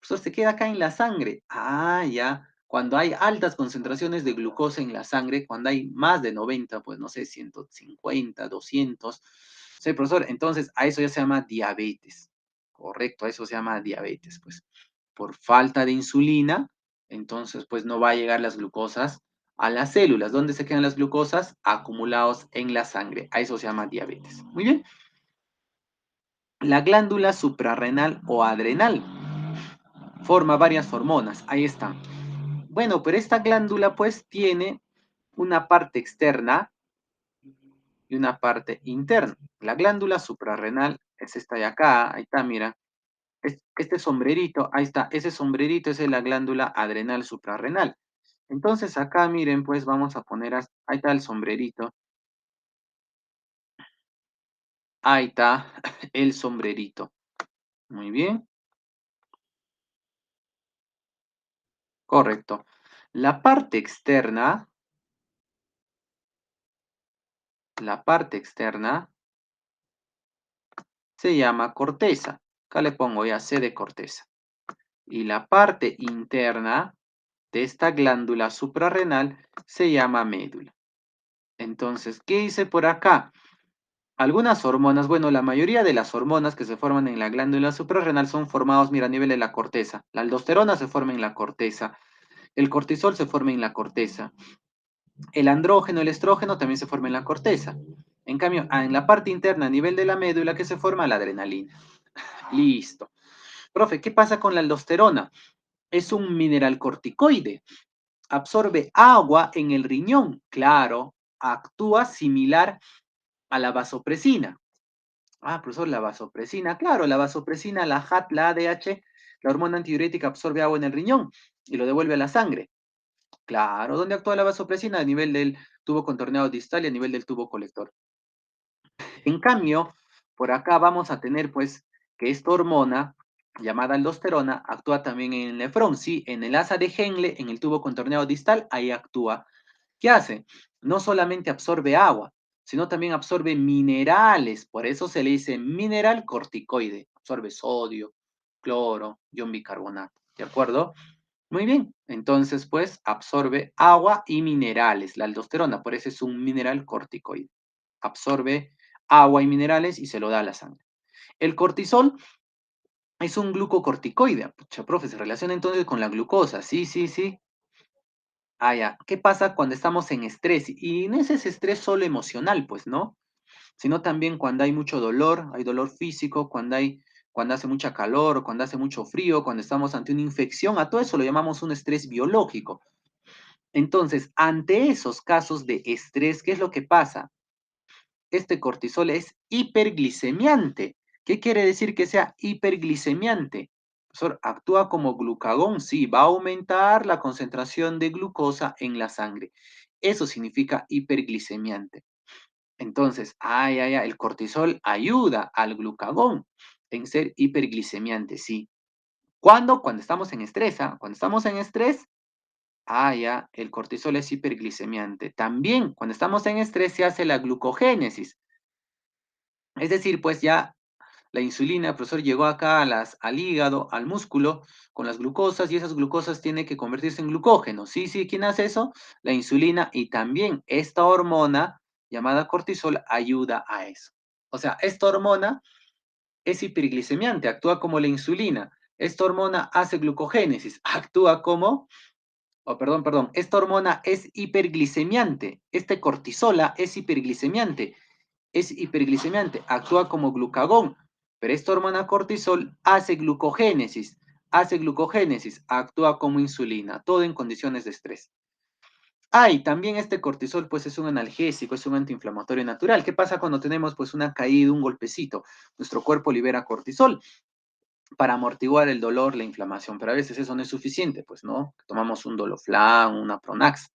Profesor, se queda acá en la sangre. Ya. Cuando hay altas concentraciones de glucosa en la sangre, cuando hay más de 90, pues no sé, 150, 200. Sí, profesor, entonces a eso ya se llama diabetes. Correcto, a eso se llama diabetes, pues. Por falta de insulina, entonces pues no va a llegar las glucosas a las células. ¿Dónde se quedan las glucosas? Acumulados en la sangre. A eso se llama diabetes. Muy bien. La glándula suprarrenal o adrenal forma varias hormonas. Ahí están. Bueno, pero esta glándula pues tiene una parte externa y una parte interna. La glándula suprarrenal es esta de acá, ahí está, mira. Este sombrerito, ahí está, ese sombrerito es la glándula adrenal suprarrenal. Entonces acá, miren, pues vamos a poner, ahí está el sombrerito. Ahí está el sombrerito. Muy bien, correcto. La parte externa se llama corteza. Acá le pongo ya C de corteza. Y la parte interna de esta glándula suprarrenal se llama médula. Entonces, ¿qué hice por acá? Algunas hormonas, bueno, la mayoría de las hormonas que se forman en la glándula suprarrenal son formados, mira, a nivel de la corteza. La aldosterona se forma en la corteza, el cortisol se forma en la corteza, el andrógeno, el estrógeno también se forma en la corteza. En cambio, en la parte interna, a nivel de la médula, que se forma la adrenalina. Listo. Profe, ¿qué pasa con la aldosterona? Es un mineral corticoide. Absorbe agua en el riñón. Claro, actúa similar a la vasopresina. Profesor, la vasopresina. Claro, la vasopresina, la HAT, la ADH, la hormona antidiurética absorbe agua en el riñón y lo devuelve a la sangre. Claro, ¿dónde actúa la vasopresina? A nivel del tubo contorneado distal y a nivel del tubo colector. En cambio, por acá vamos a tener pues que esta hormona llamada aldosterona actúa también en el nefrón, sí, en el asa de Henle, en el tubo contorneado distal, ahí actúa. ¿Qué hace? No solamente absorbe agua, sino también absorbe minerales, por eso se le dice mineral corticoide, absorbe sodio, cloro, ion bicarbonato, ¿de acuerdo? Muy bien, entonces pues absorbe agua y minerales, la aldosterona, por eso es un mineral corticoide. Absorbe agua y minerales y se lo da a la sangre. El cortisol es un glucocorticoide. Pucha, profe, se relaciona entonces con la glucosa. Sí, sí, sí. Ya. ¿Qué pasa cuando estamos en estrés? Y no es ese estrés solo emocional, pues, ¿no? Sino también cuando hay mucho dolor, hay dolor físico, cuando hace mucha calor, o cuando hace mucho frío, cuando estamos ante una infección, a todo eso lo llamamos un estrés biológico. Entonces, ante esos casos de estrés, ¿qué es lo que pasa? Este cortisol es hiperglicemiante. ¿Qué quiere decir que sea hiperglicemiante? Profesor, actúa como glucagón, sí, va a aumentar la concentración de glucosa en la sangre. Eso significa hiperglicemiante. Entonces, el cortisol ayuda al glucagón en ser hiperglicemiante, sí. ¿Cuándo? Cuando estamos en estrés, ¿ah? Cuando estamos en estrés, el cortisol es hiperglicemiante. También, cuando estamos en estrés, se hace la glucogénesis. Es decir, pues ya la insulina, profesor, llegó acá al hígado, al músculo, con las glucosas, y esas glucosas tienen que convertirse en glucógeno. Sí, sí, ¿quién hace eso? La insulina, y también esta hormona llamada cortisol ayuda a eso. O sea, esta hormona es hiperglicemiante, actúa como la insulina. Esta hormona hace glucogénesis, actúa como, perdón, esta hormona es hiperglicemiante, este cortisola es hiperglicemiante, actúa como glucagón, pero esta hormona cortisol hace glucogénesis, hace glucogénesis, actúa como insulina, todo en condiciones de estrés. Y también este cortisol, pues es un analgésico, es un antiinflamatorio natural. ¿Qué pasa cuando tenemos pues una caída, un golpecito? Nuestro cuerpo libera cortisol para amortiguar el dolor, la inflamación, pero a veces eso no es suficiente, pues, ¿no? Tomamos un Doloflan, una Pronax.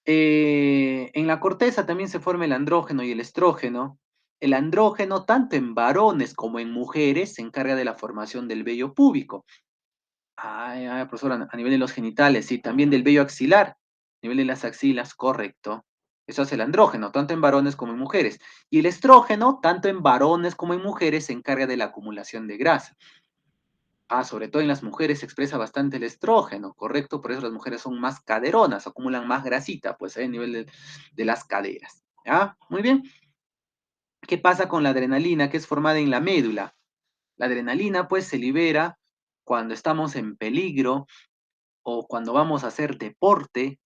En la corteza también se forma el andrógeno y el estrógeno. El andrógeno, tanto en varones como en mujeres, se encarga de la formación del vello púbico. Profesora, a nivel de los genitales, sí, también del vello axilar, a nivel de las axilas, correcto. Eso hace el andrógeno, tanto en varones como en mujeres. Y el estrógeno, tanto en varones como en mujeres, se encarga de la acumulación de grasa. Sobre todo en las mujeres se expresa bastante el estrógeno, correcto, por eso las mujeres son más caderonas, acumulan más grasita, pues a nivel de las caderas. ¿Ya? Muy bien. ¿Qué pasa con la adrenalina que es formada en la médula? La adrenalina, pues, se libera cuando estamos en peligro o cuando vamos a hacer deporte,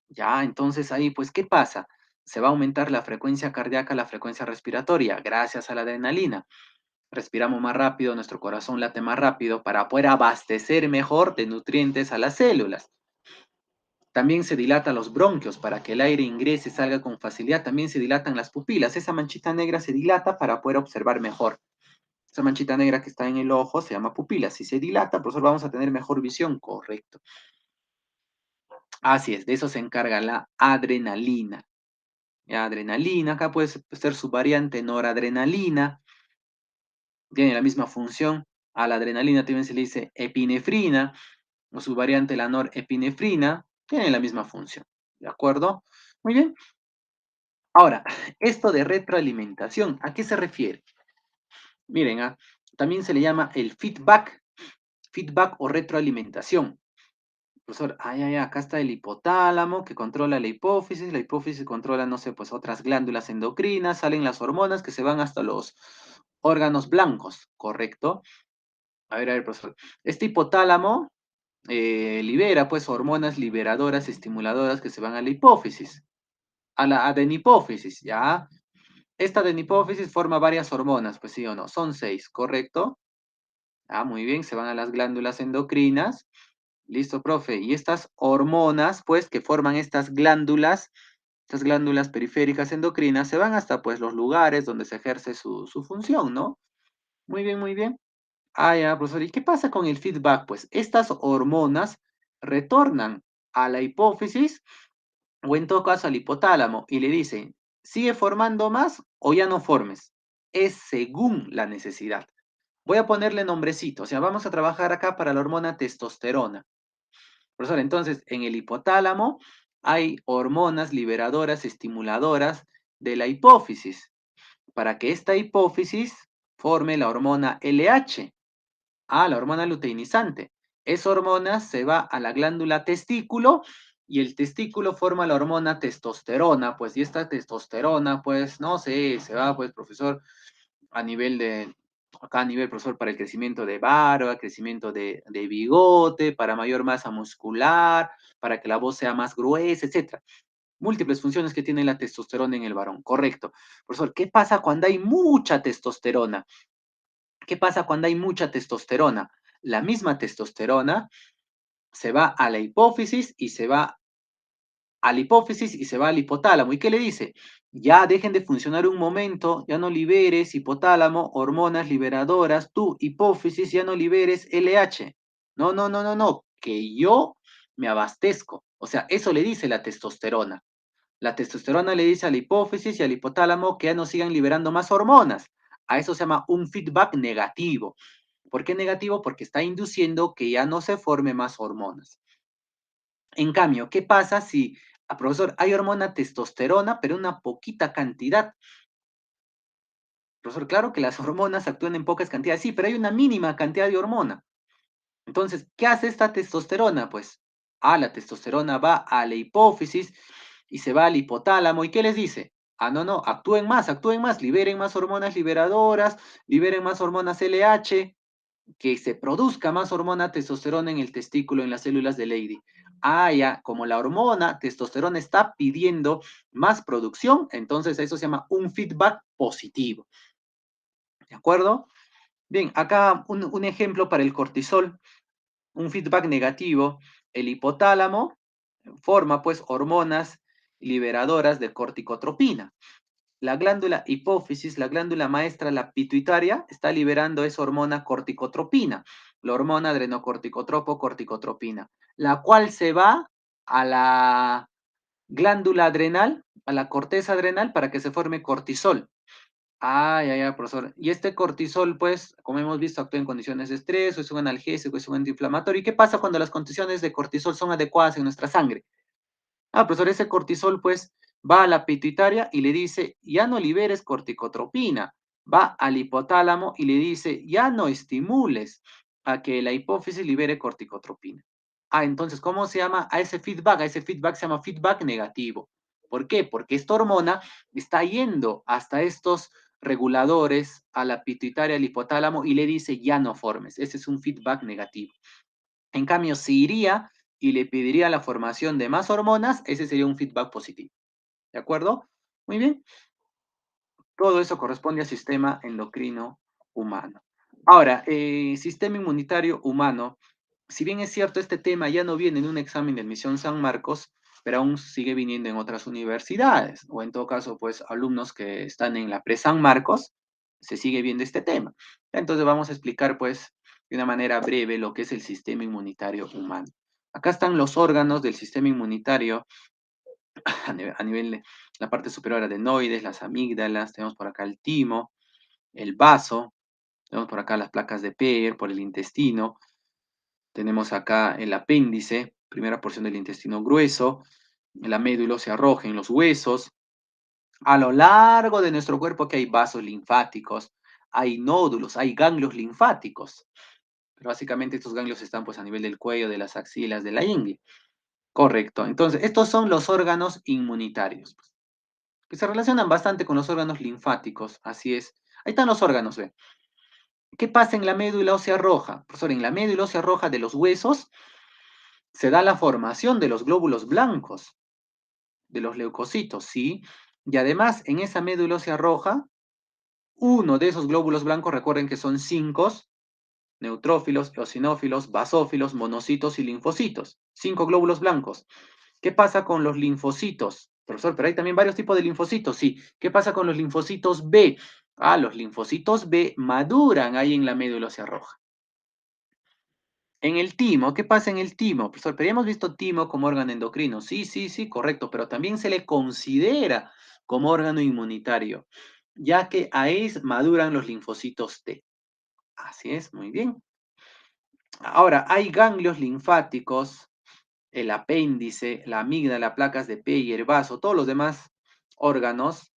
ya, entonces ahí, pues, ¿qué pasa? Se va a aumentar la frecuencia cardíaca, la frecuencia respiratoria, gracias a la adrenalina. Respiramos más rápido, nuestro corazón late más rápido para poder abastecer mejor de nutrientes a las células. También se dilatan los bronquios para que el aire ingrese y salga con facilidad. También se dilatan las pupilas. Esa manchita negra se dilata para poder observar mejor. Esa manchita negra que está en el ojo se llama pupila. Si se dilata, profesor, vamos a tener mejor visión. Correcto. Así es, de eso se encarga la adrenalina. La adrenalina, acá puede ser su variante noradrenalina, tiene la misma función. A la adrenalina también se le dice epinefrina, o su variante la norepinefrina, tiene la misma función. ¿De acuerdo? Muy bien. Ahora, esto de retroalimentación, ¿a qué se refiere? Miren, también se le llama el feedback o retroalimentación. Profesor, acá está el hipotálamo que controla la hipófisis controla, no sé, pues otras glándulas endocrinas, salen las hormonas que se van hasta los órganos blancos, ¿correcto? A ver, profesor. Este hipotálamo libera, pues, hormonas liberadoras, estimuladoras que se van a la hipófisis, a la adenipófisis, ¿ya? Esta adenipófisis forma varias hormonas, pues sí o no, son 6, ¿correcto? Muy bien, se van a las glándulas endocrinas. Listo, profe. Y estas hormonas, pues, que forman estas glándulas periféricas endocrinas, se van hasta, pues, los lugares donde se ejerce su función, ¿no? Muy bien, muy bien. Ya, profesor. ¿Y qué pasa con el feedback? Pues estas hormonas retornan a la hipófisis o en todo caso al hipotálamo y le dicen, ¿sigue formando más o ya no formes? Es según la necesidad. Voy a ponerle nombrecito, o sea, vamos a trabajar acá para la hormona testosterona. Profesor, entonces, en el hipotálamo hay hormonas liberadoras, estimuladoras de la hipófisis, para que esta hipófisis forme la hormona LH. La hormona luteinizante. Esa hormona se va a la glándula testículo y el testículo forma la hormona testosterona, pues, y esta testosterona, pues, no sé, se va, pues, profesor, a nivel de, acá a nivel, profesor, para el crecimiento de barba, crecimiento de bigote, para mayor masa muscular, para que la voz sea más gruesa, etcétera. Múltiples funciones que tiene la testosterona en el varón, correcto. Profesor, ¿qué pasa cuando hay mucha testosterona? ¿Qué pasa cuando hay mucha testosterona? La misma testosterona se va a la hipófisis y se va a la hipófisis y se va al hipotálamo. ¿Y qué le dice? Ya dejen de funcionar un momento, ya no liberes hipotálamo, hormonas liberadoras, tú hipófisis ya no liberes LH. No, no, no, no, no, que yo me abastezco. O sea, eso le dice la testosterona. La testosterona le dice a la hipófisis y al hipotálamo que ya no sigan liberando más hormonas. A eso se llama un feedback negativo. ¿Por qué negativo? Porque está induciendo que ya no se forme más hormonas. En cambio, ¿qué pasa si, profesor, hay hormona testosterona, pero una poquita cantidad? Profesor, claro que las hormonas actúan en pocas cantidades, sí, pero hay una mínima cantidad de hormona. Entonces, ¿qué hace esta testosterona? Pues, la testosterona va a la hipófisis y se va al hipotálamo. ¿Y qué les dice? No, no, actúen más, liberen más hormonas liberadoras, liberen más hormonas LH, que se produzca más hormona testosterona en el testículo, en las células de Leydig. Ya, como la hormona testosterona está pidiendo más producción, entonces eso se llama un feedback positivo. ¿De acuerdo? Bien, acá un ejemplo para el cortisol, un feedback negativo. El hipotálamo forma pues hormonas liberadoras de corticotropina. La glándula hipófisis, la glándula maestra, la pituitaria, está liberando esa hormona corticotropina, la hormona adrenocorticotropo-corticotropina, la cual se va a la glándula adrenal, a la corteza adrenal para que se forme cortisol. Profesor. Y este cortisol, pues, como hemos visto, actúa en condiciones de estrés, o es un analgésico, es un antiinflamatorio. ¿Y qué pasa cuando las condiciones de cortisol son adecuadas en nuestra sangre? Profesor, ese cortisol, pues, va a la pituitaria y le dice, ya no liberes corticotropina. Va al hipotálamo y le dice, ya no estimules a que la hipófisis libere corticotropina. Entonces, ¿cómo se llama a ese feedback? A ese feedback se llama feedback negativo. ¿Por qué? Porque esta hormona está yendo hasta estos reguladores, a la pituitaria, al hipotálamo, y le dice, ya no formes. Ese es un feedback negativo. En cambio, si iría y le pediría la formación de más hormonas, ese sería un feedback positivo. ¿De acuerdo? Muy bien. Todo eso corresponde al sistema endocrino humano. Ahora, sistema inmunitario humano, si bien es cierto, este tema ya no viene en un examen de admisión San Marcos, pero aún sigue viniendo en otras universidades, o en todo caso, pues, alumnos que están en la pre-San Marcos, se sigue viendo este tema. Entonces vamos a explicar, pues, de una manera breve lo que es el sistema inmunitario humano. Acá están los órganos del sistema inmunitario a nivel de la parte superior, adenoides, las amígdalas, tenemos por acá el timo, el vaso, tenemos por acá las placas de Peer, por el intestino, tenemos acá el apéndice, primera porción del intestino grueso, la médula se arroja en los huesos. A lo largo de nuestro cuerpo que hay vasos linfáticos, hay nódulos, hay ganglios linfáticos. Pero básicamente estos ganglios están pues a nivel del cuello, de las axilas, de la ingle. Correcto. Entonces, estos son los órganos inmunitarios, pues, que se relacionan bastante con los órganos linfáticos. Así es. Ahí están los órganos, ¿ve? ¿Qué pasa en la médula ósea roja? Profesor, en la médula ósea roja de los huesos se da la formación de los glóbulos blancos, de los leucocitos, ¿sí? Y además, en esa médula ósea roja, uno de esos glóbulos blancos, recuerden que son cinco: neutrófilos, eosinófilos, basófilos, monocitos y linfocitos. 5 glóbulos blancos. ¿Qué pasa con los linfocitos? Profesor, pero hay también varios tipos de linfocitos, sí. ¿Qué pasa con los linfocitos B? Los linfocitos B maduran ahí en la médula ósea roja. En el timo, ¿qué pasa en el timo? Profesor, pero ya hemos visto timo como órgano endocrino. Sí, sí, sí, correcto, pero también se le considera como órgano inmunitario, ya que ahí maduran los linfocitos T. Así es, muy bien. Ahora, hay ganglios linfáticos, el apéndice, la amígdala, placas de Peyer, el vaso, todos los demás órganos,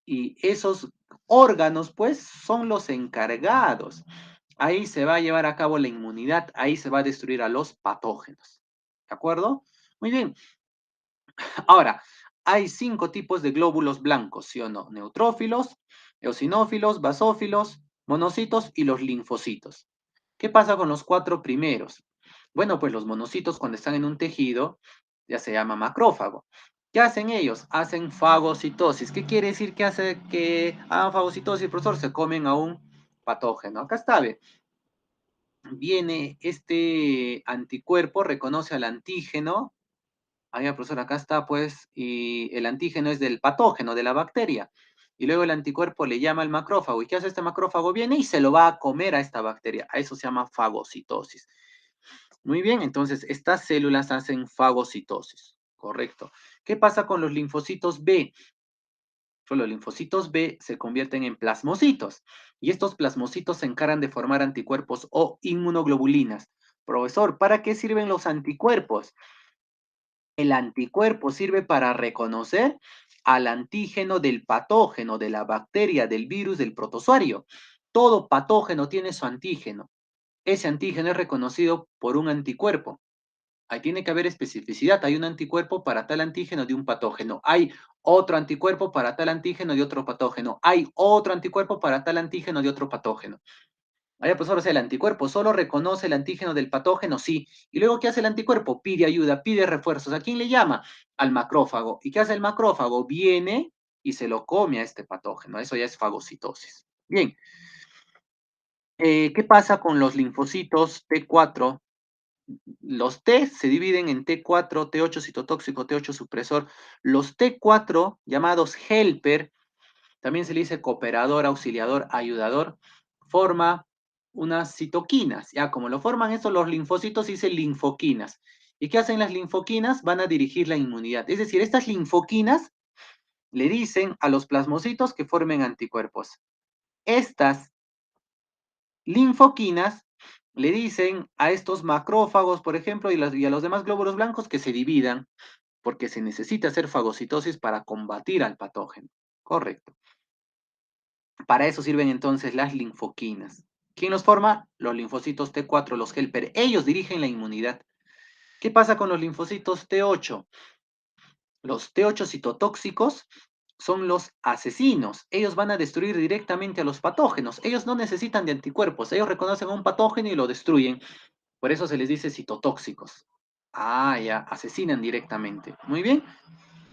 y esos órganos, pues, son los encargados. Ahí se va a llevar a cabo la inmunidad, ahí se va a destruir a los patógenos. ¿De acuerdo? Muy bien. Ahora, hay 5 tipos de glóbulos blancos, ¿sí o no? Neutrófilos, eosinófilos, basófilos, monocitos y los linfocitos. ¿Qué pasa con los 4 primeros? Bueno, pues los monocitos cuando están en un tejido ya se llama macrófago. ¿Qué hacen ellos? Hacen fagocitosis. ¿Qué quiere decir que hace que hagan fagocitosis, profesor? Se comen a un patógeno. Acá está, ve. Viene este anticuerpo, reconoce al antígeno. Profesor, acá está, pues, y el antígeno es del patógeno, de la bacteria. Y luego el anticuerpo le llama al macrófago. ¿Y qué hace este macrófago? Viene y se lo va a comer a esta bacteria. A eso se llama fagocitosis. Muy bien, entonces estas células hacen fagocitosis. Correcto. ¿Qué pasa con los linfocitos B? Los linfocitos B se convierten en plasmocitos. Y estos plasmocitos se encargan de formar anticuerpos o inmunoglobulinas. Profesor, ¿para qué sirven los anticuerpos? El anticuerpo sirve para reconocer al antígeno del patógeno, de la bacteria, del virus, del protozoario. Todo patógeno tiene su antígeno. Ese antígeno es reconocido por un anticuerpo. Ahí tiene que haber especificidad. Hay un anticuerpo para tal antígeno de un patógeno. Hay otro anticuerpo para tal antígeno de otro patógeno. Hay otro anticuerpo para tal antígeno de otro patógeno. Profesor, o sea, el anticuerpo solo reconoce el antígeno del patógeno, sí. ¿Y luego qué hace el anticuerpo? Pide ayuda, pide refuerzos. ¿A quién le llama? Al macrófago. ¿Y qué hace el macrófago? Viene y se lo come a este patógeno. Eso ya es fagocitosis. Bien. ¿Qué pasa con los linfocitos T4? Los T se dividen en T4, T8 citotóxico, T8 supresor. Los T4, llamados helper, también se le dice cooperador, auxiliador, ayudador, forma unas citoquinas. Ya, como lo forman estos los linfocitos, se dice linfoquinas. ¿Y qué hacen las linfoquinas? Van a dirigir la inmunidad. Es decir, estas linfoquinas le dicen a los plasmocitos que formen anticuerpos. Estas linfoquinas le dicen a estos macrófagos, por ejemplo, y a los demás glóbulos blancos que se dividan, porque se necesita hacer fagocitosis para combatir al patógeno. Correcto. Para eso sirven entonces las linfoquinas. ¿Quién los forma? Los linfocitos T4, los helper. Ellos dirigen la inmunidad. ¿Qué pasa con los linfocitos T8? Los T8 citotóxicos son los asesinos. Ellos van a destruir directamente a los patógenos. Ellos no necesitan de anticuerpos. Ellos reconocen a un patógeno y lo destruyen. Por eso se les dice citotóxicos. Ah, ya, asesinan directamente. Muy bien.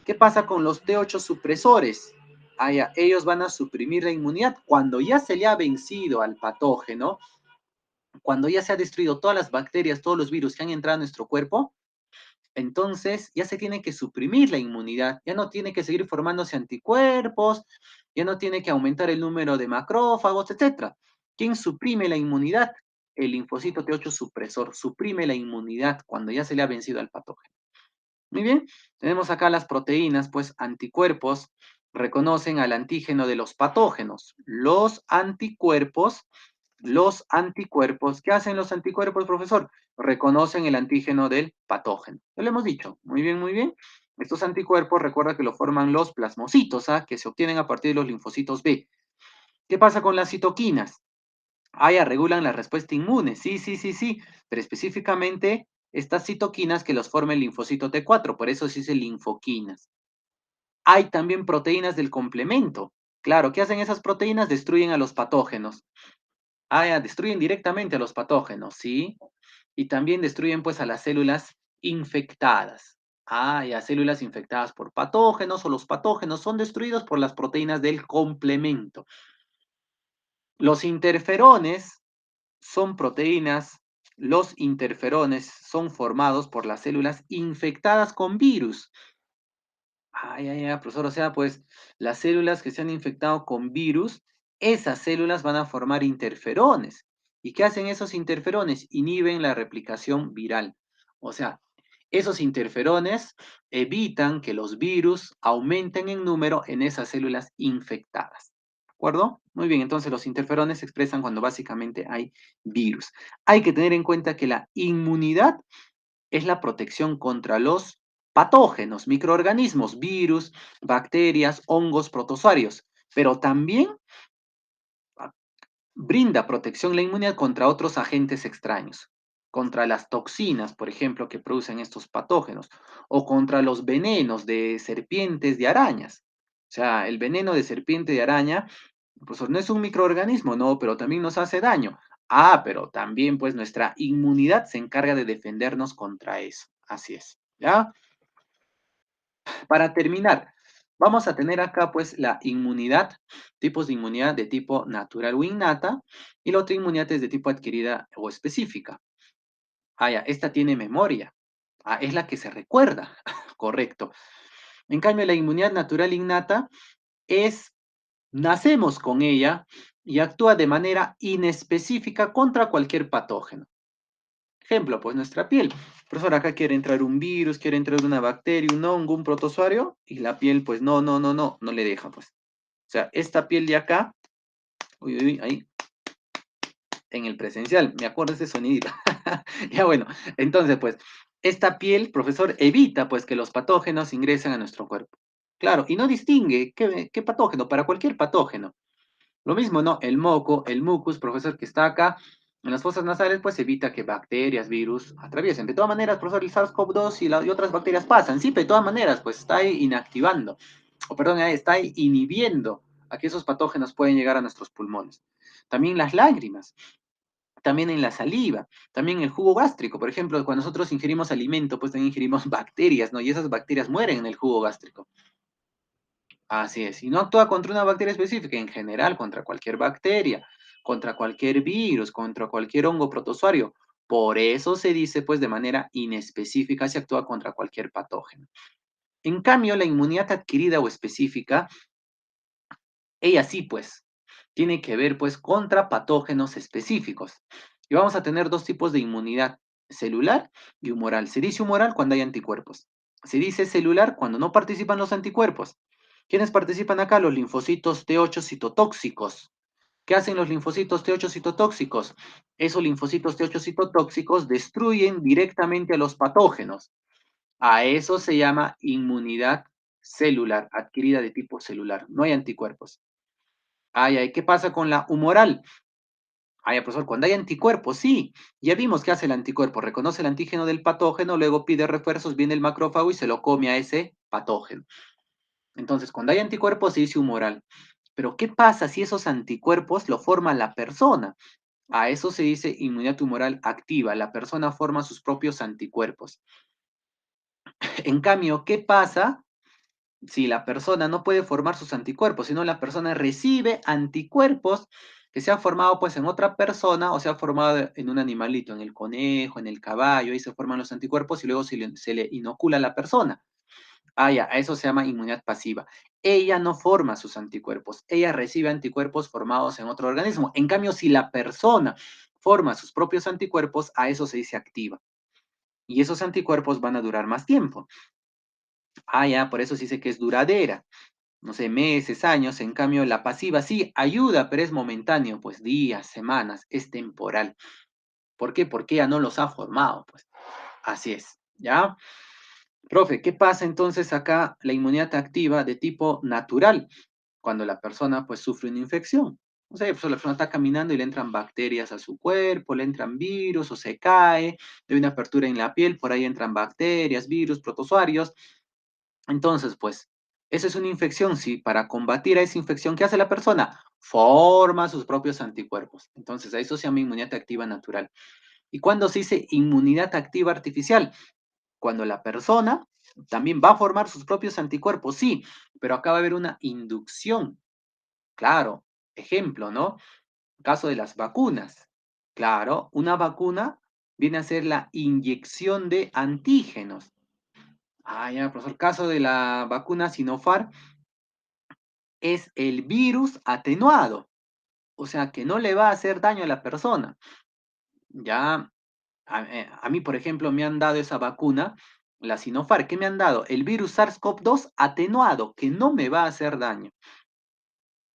¿Qué pasa con los T8 supresores? Ah, ya, ellos van a suprimir la inmunidad cuando ya se le ha vencido al patógeno, cuando ya se ha destruido todas las bacterias, todos los virus que han entrado a nuestro cuerpo, entonces ya se tiene que suprimir la inmunidad, ya no tiene que seguir formándose anticuerpos, ya no tiene que aumentar el número de macrófagos, etc. ¿Quién suprime la inmunidad? El linfocito T8 supresor suprime la inmunidad cuando ya se le ha vencido al patógeno. Muy bien, tenemos acá las proteínas, pues anticuerpos reconocen al antígeno de los patógenos. Los anticuerpos, ¿qué hacen los anticuerpos, profesor? Reconocen el antígeno del patógeno. Ya lo hemos dicho. Muy bien, muy bien. Estos anticuerpos, recuerda que lo forman los plasmocitos, ¿ah? Que se obtienen a partir de los linfocitos B. ¿Qué pasa con las citoquinas? Ah, ya regulan la respuesta inmune. Sí, sí, sí, sí. Pero específicamente estas citoquinas que los forma el linfocito T4, por eso se dice linfoquinas. Hay también proteínas del complemento. Claro, ¿qué hacen esas proteínas? Destruyen a los patógenos. Ah, ya, destruyen directamente a los patógenos, ¿sí? Y también destruyen pues a las células infectadas. Ah, ya, células infectadas por patógenos o los patógenos son destruidos por las proteínas del complemento. Los interferones son proteínas, los interferones son formados por las células infectadas con virus. Ay, ay, ay, profesor, o sea, pues las células que se han infectado con virus, esas células van a formar interferones. ¿Y qué hacen esos interferones? Inhiben la replicación viral. O sea, esos interferones evitan que los virus aumenten en número en esas células infectadas. ¿De acuerdo? Muy bien, entonces los interferones se expresan cuando básicamente hay virus. Hay que tener en cuenta que la inmunidad es la protección contra los patógenos, microorganismos, virus, bacterias, hongos, protozoarios, pero también brinda protección la inmunidad contra otros agentes extraños, contra las toxinas, por ejemplo, que producen estos patógenos, o contra los venenos de serpientes, de arañas. O sea, el veneno de serpiente de araña, pues no es un microorganismo, no, pero también nos hace daño. Ah, pero también pues nuestra inmunidad se encarga de defendernos contra eso. Así es, ¿ya? Para terminar, vamos a tener acá pues la inmunidad, tipos de inmunidad de tipo natural o innata, y la otra inmunidad es de tipo adquirida o específica. Ah, ya, esta tiene memoria. Ah, es la que se recuerda. Correcto. En cambio, la inmunidad natural innata es, nacemos con ella y actúa de manera inespecífica contra cualquier patógeno. Ejemplo, pues nuestra piel. Profesor, acá quiere entrar un virus, quiere entrar una bacteria, un hongo, un protozoario, y la piel, pues no le deja, pues. O sea, esta piel de acá, uy, uy, ahí, en el presencial, me acuerdo ese sonidito. Ya bueno, entonces, pues, esta piel, profesor, evita, pues, que los patógenos ingresen a nuestro cuerpo. Claro, y no distingue qué patógeno, para cualquier patógeno. Lo mismo, ¿no? El moco, el mucus, profesor, que está acá en las fosas nasales, pues evita que bacterias, virus atraviesen. De todas maneras, profesor, el SARS-CoV-2 y otras bacterias pasan, sí, pero de todas maneras, pues está ahí inactivando, o perdón, está ahí inhibiendo a que esos patógenos pueden llegar a nuestros pulmones. También las lágrimas, también en la saliva, también el jugo gástrico. Por ejemplo, cuando nosotros ingerimos alimento, pues también ingerimos bacterias, ¿no? Y esas bacterias mueren en el jugo gástrico. Así es, y no actúa contra una bacteria específica, en general contra cualquier bacteria, contra cualquier virus, contra cualquier hongo protozoario. Por eso se dice, pues, de manera inespecífica se actúa contra cualquier patógeno. En cambio, la inmunidad adquirida o específica, ella sí, pues, tiene que ver, pues, contra patógenos específicos. Y vamos a tener dos tipos de inmunidad, celular y humoral. Se dice humoral cuando hay anticuerpos. Se dice celular cuando no participan los anticuerpos. ¿Quiénes participan acá? Los linfocitos T8 citotóxicos. ¿Qué hacen los linfocitos T8 citotóxicos? Esos linfocitos T8 citotóxicos destruyen directamente a los patógenos. A eso se llama inmunidad celular, adquirida de tipo celular. No hay anticuerpos. Ay, ay, ¿qué pasa con la humoral? Ay, profesor, cuando hay anticuerpos, sí. Ya vimos qué hace el anticuerpo. Reconoce el antígeno del patógeno, luego pide refuerzos, viene el macrófago y se lo come a ese patógeno. Entonces, cuando hay anticuerpos, se dice humoral. Pero, ¿qué pasa si esos anticuerpos lo forma la persona? A eso se dice inmunidad humoral activa. La persona forma sus propios anticuerpos. En cambio, ¿qué pasa si la persona no puede formar sus anticuerpos, sino la persona recibe anticuerpos que se han formado pues en otra persona o se ha formado en un animalito, en el conejo, en el caballo, ahí se forman los anticuerpos y luego se le inocula a la persona? Ah, ya, a eso se llama inmunidad pasiva. Ella no forma sus anticuerpos, ella recibe anticuerpos formados en otro organismo. En cambio, si la persona forma sus propios anticuerpos, a eso se dice activa. Y esos anticuerpos van a durar más tiempo. Ah, ya, por eso se dice que es duradera. No sé, meses, años. En cambio, la pasiva sí ayuda, pero es momentáneo, pues días, semanas, es temporal. ¿Por qué? Porque ella no los ha formado, pues. Así es, ¿ya? Profe, ¿qué pasa entonces acá la inmunidad activa de tipo natural? Cuando la persona pues sufre una infección. No sé, pues la persona está caminando y le entran bacterias a su cuerpo, le entran virus o se cae, de una apertura en la piel, por ahí entran bacterias, virus, protozoarios. Entonces, pues, esa es una infección, sí. Para combatir a esa infección, ¿qué hace la persona? Forma sus propios anticuerpos. Entonces, a eso se llama inmunidad activa natural. ¿Y cuándo se dice inmunidad activa artificial? Cuando la persona también va a formar sus propios anticuerpos, sí, pero acá va a haber una inducción. Claro, ejemplo, ¿no? Caso de las vacunas. Claro, una vacuna viene a ser la inyección de antígenos. Ah, ya, profesor, caso de la vacuna Sinopharm es el virus atenuado, o sea, que no le va a hacer daño a la persona. Ya, a mí, por ejemplo, me han dado esa vacuna, la Sinopharm. ¿Qué me han dado? El virus SARS-CoV-2 atenuado, que no me va a hacer daño.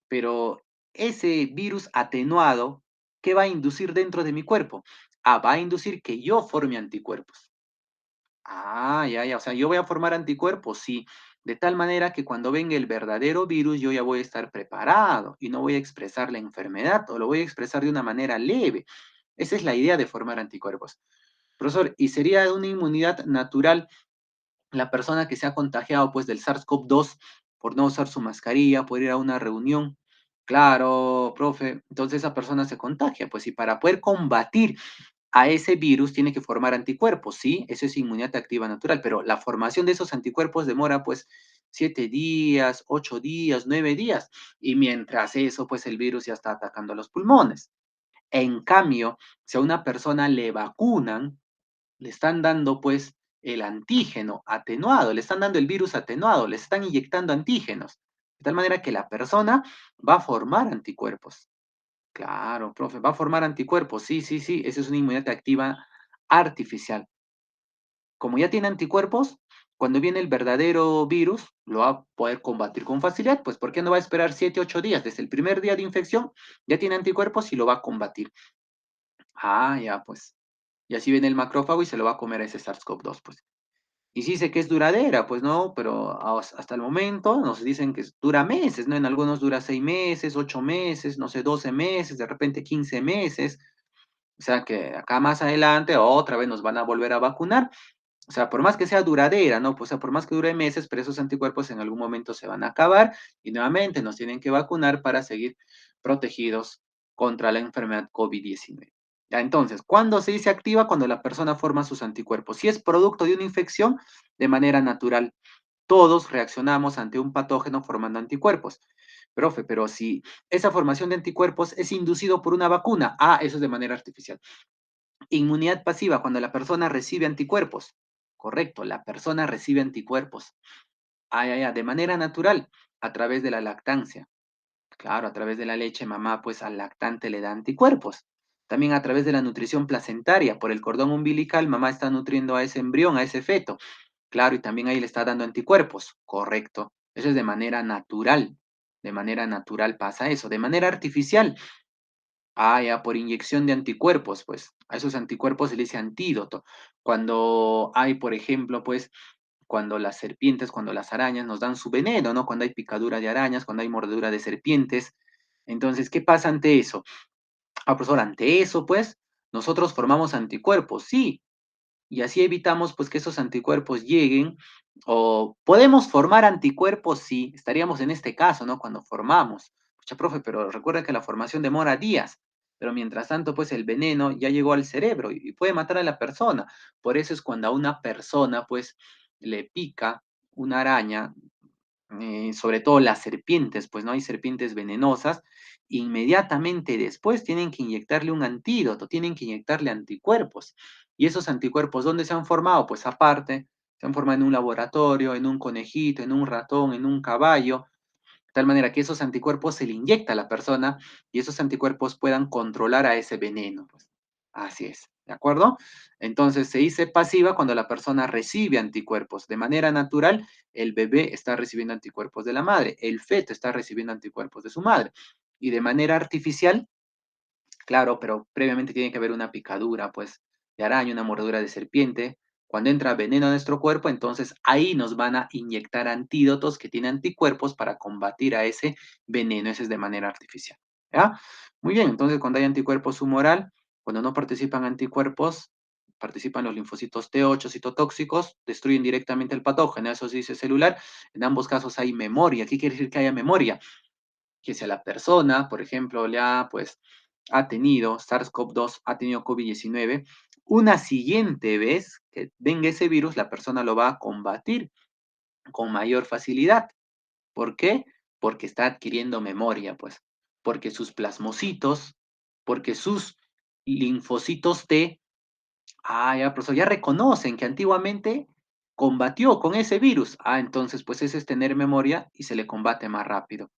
Pero ese virus atenuado, ¿qué va a inducir dentro de mi cuerpo? Ah, va a inducir que yo forme anticuerpos. Ah, ya, ya. O sea, yo voy a formar anticuerpos, sí. De tal manera que cuando venga el verdadero virus, yo ya voy a estar preparado y no voy a expresar la enfermedad o lo voy a expresar de una manera leve. Esa es la idea de formar anticuerpos. Profesor, ¿y sería una inmunidad natural la persona que se ha contagiado pues del SARS-CoV-2 por no usar su mascarilla, por ir a una reunión? Claro, profe. Entonces esa persona se contagia, pues, y para poder combatir a ese virus tiene que formar anticuerpos, ¿sí? Eso es inmunidad activa natural, pero la formación de esos anticuerpos demora pues 7 días, 8 días, 9 días, y mientras eso, pues el virus ya está atacando los pulmones. En cambio, si a una persona le vacunan, le están dando pues el antígeno atenuado, le están dando el virus atenuado, le están inyectando antígenos, de tal manera que la persona va a formar anticuerpos. Claro, profe, va a formar anticuerpos. Sí, sí, sí, esa es una inmunidad activa artificial. Como ya tiene anticuerpos, cuando viene el verdadero virus, lo va a poder combatir con facilidad, pues ¿por qué no va a esperar 7, 8 días? Desde el primer día de infección ya tiene anticuerpos y lo va a combatir. Ah, ya, pues. Y así viene el macrófago y se lo va a comer a ese SARS-CoV-2, pues. Y sí sé que es duradera, pues no, pero hasta el momento nos dicen que dura meses, ¿no? En algunos dura 6 meses, 8 meses, no sé, 12 meses, de repente 15 meses. O sea que acá más adelante otra vez nos van a volver a vacunar. O sea, por más que sea duradera, ¿no? Pues, o sea, por más que dure meses, pero esos anticuerpos en algún momento se van a acabar y nuevamente nos tienen que vacunar para seguir protegidos contra la enfermedad COVID-19. Ya, entonces, ¿cuándo se dice activa? Cuando la persona forma sus anticuerpos. Si es producto de una infección, de manera natural. Todos reaccionamos ante un patógeno formando anticuerpos. Profe, pero si esa formación de anticuerpos es inducido por una vacuna, ah, eso es de manera artificial. Inmunidad pasiva, cuando la persona recibe anticuerpos. Correcto, la persona recibe anticuerpos. Ah, ya, ya, de manera natural, a través de la lactancia. Claro, a través de la leche, mamá pues al lactante le da anticuerpos. También a través de la nutrición placentaria, por el cordón umbilical, mamá está nutriendo a ese embrión, a ese feto. Claro, y también ahí le está dando anticuerpos. Correcto. Eso es de manera natural. De manera natural pasa eso. De manera artificial, ah, ya, por inyección de anticuerpos, pues. A esos anticuerpos se le dice antídoto. Cuando hay, por ejemplo, pues, cuando las serpientes, cuando las arañas nos dan su veneno, ¿no? Cuando hay picadura de arañas, cuando hay mordedura de serpientes. Entonces, ¿qué pasa ante eso? Ah, profesor, ante eso, pues, nosotros formamos anticuerpos, sí, y así evitamos pues que esos anticuerpos lleguen o podemos formar anticuerpos si estaríamos en este caso, ¿no? Cuando formamos. Pucha, profe, pero recuerda que la formación demora días, pero mientras tanto pues el veneno ya llegó al cerebro y puede matar a la persona. Por eso es cuando a una persona pues le pica una araña, sobre todo las serpientes, pues no hay serpientes venenosas, inmediatamente después tienen que inyectarle un antídoto, tienen que inyectarle anticuerpos. ¿Y esos anticuerpos dónde se han formado? Pues aparte, se han formado en un laboratorio, en un conejito, en un ratón, en un caballo, de tal manera que esos anticuerpos se le inyecta a la persona y esos anticuerpos puedan controlar a ese veneno. Pues. Así es, ¿de acuerdo? Entonces se dice pasiva cuando la persona recibe anticuerpos. De manera natural, el bebé está recibiendo anticuerpos de la madre, el feto está recibiendo anticuerpos de su madre. Y de manera artificial, claro, pero previamente tiene que haber una picadura, pues, de araña, una mordedura de serpiente. Cuando entra veneno a nuestro cuerpo, entonces ahí nos van a inyectar antídotos que tienen anticuerpos para combatir a ese veneno. Ese es de manera artificial. ¿Ya? Muy bien, entonces cuando hay anticuerpos humoral, cuando no participan anticuerpos, participan los linfocitos T8 citotóxicos, destruyen directamente el patógeno, eso se dice celular. En ambos casos hay memoria. ¿Qué quiere decir que haya memoria? Que si a la persona, por ejemplo, pues, ha tenido SARS-CoV-2, ha tenido COVID-19, una siguiente vez que venga ese virus, la persona lo va a combatir con mayor facilidad. ¿Por qué? Porque está adquiriendo memoria, pues, porque sus plasmocitos, porque sus linfocitos T, ya, profesor, ya reconocen que antiguamente combatió con ese virus. Ah, entonces, pues ese es tener memoria y se le combate más rápido.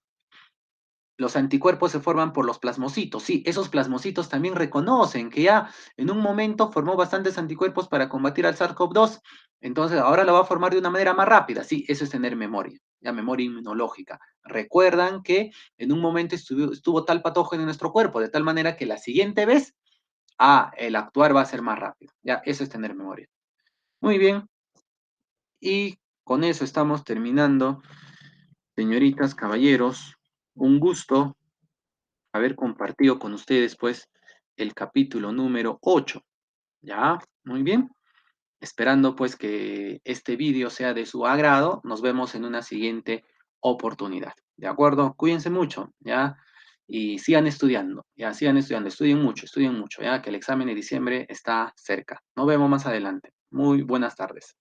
Los anticuerpos se forman por los plasmocitos. Sí, esos plasmocitos también reconocen que ya en un momento formó bastantes anticuerpos para combatir al SARS-CoV-2, entonces ahora lo va a formar de una manera más rápida. Sí, eso es tener memoria, ya memoria inmunológica. Recuerdan que en un momento estuvo tal patógeno en nuestro cuerpo, de tal manera que la siguiente vez, el actuar va a ser más rápido. Ya, eso es tener memoria. Muy bien, y con eso estamos terminando. Señoritas, caballeros, un gusto haber compartido con ustedes, pues, el capítulo número 8. ¿Ya? Muy bien. Esperando, pues, que este vídeo sea de su agrado. Nos vemos en una siguiente oportunidad. ¿De acuerdo? Cuídense mucho, ¿ya? Y sigan estudiando, ya, sigan estudiando, estudien mucho, ya, que el examen de diciembre está cerca. Nos vemos más adelante. Muy buenas tardes.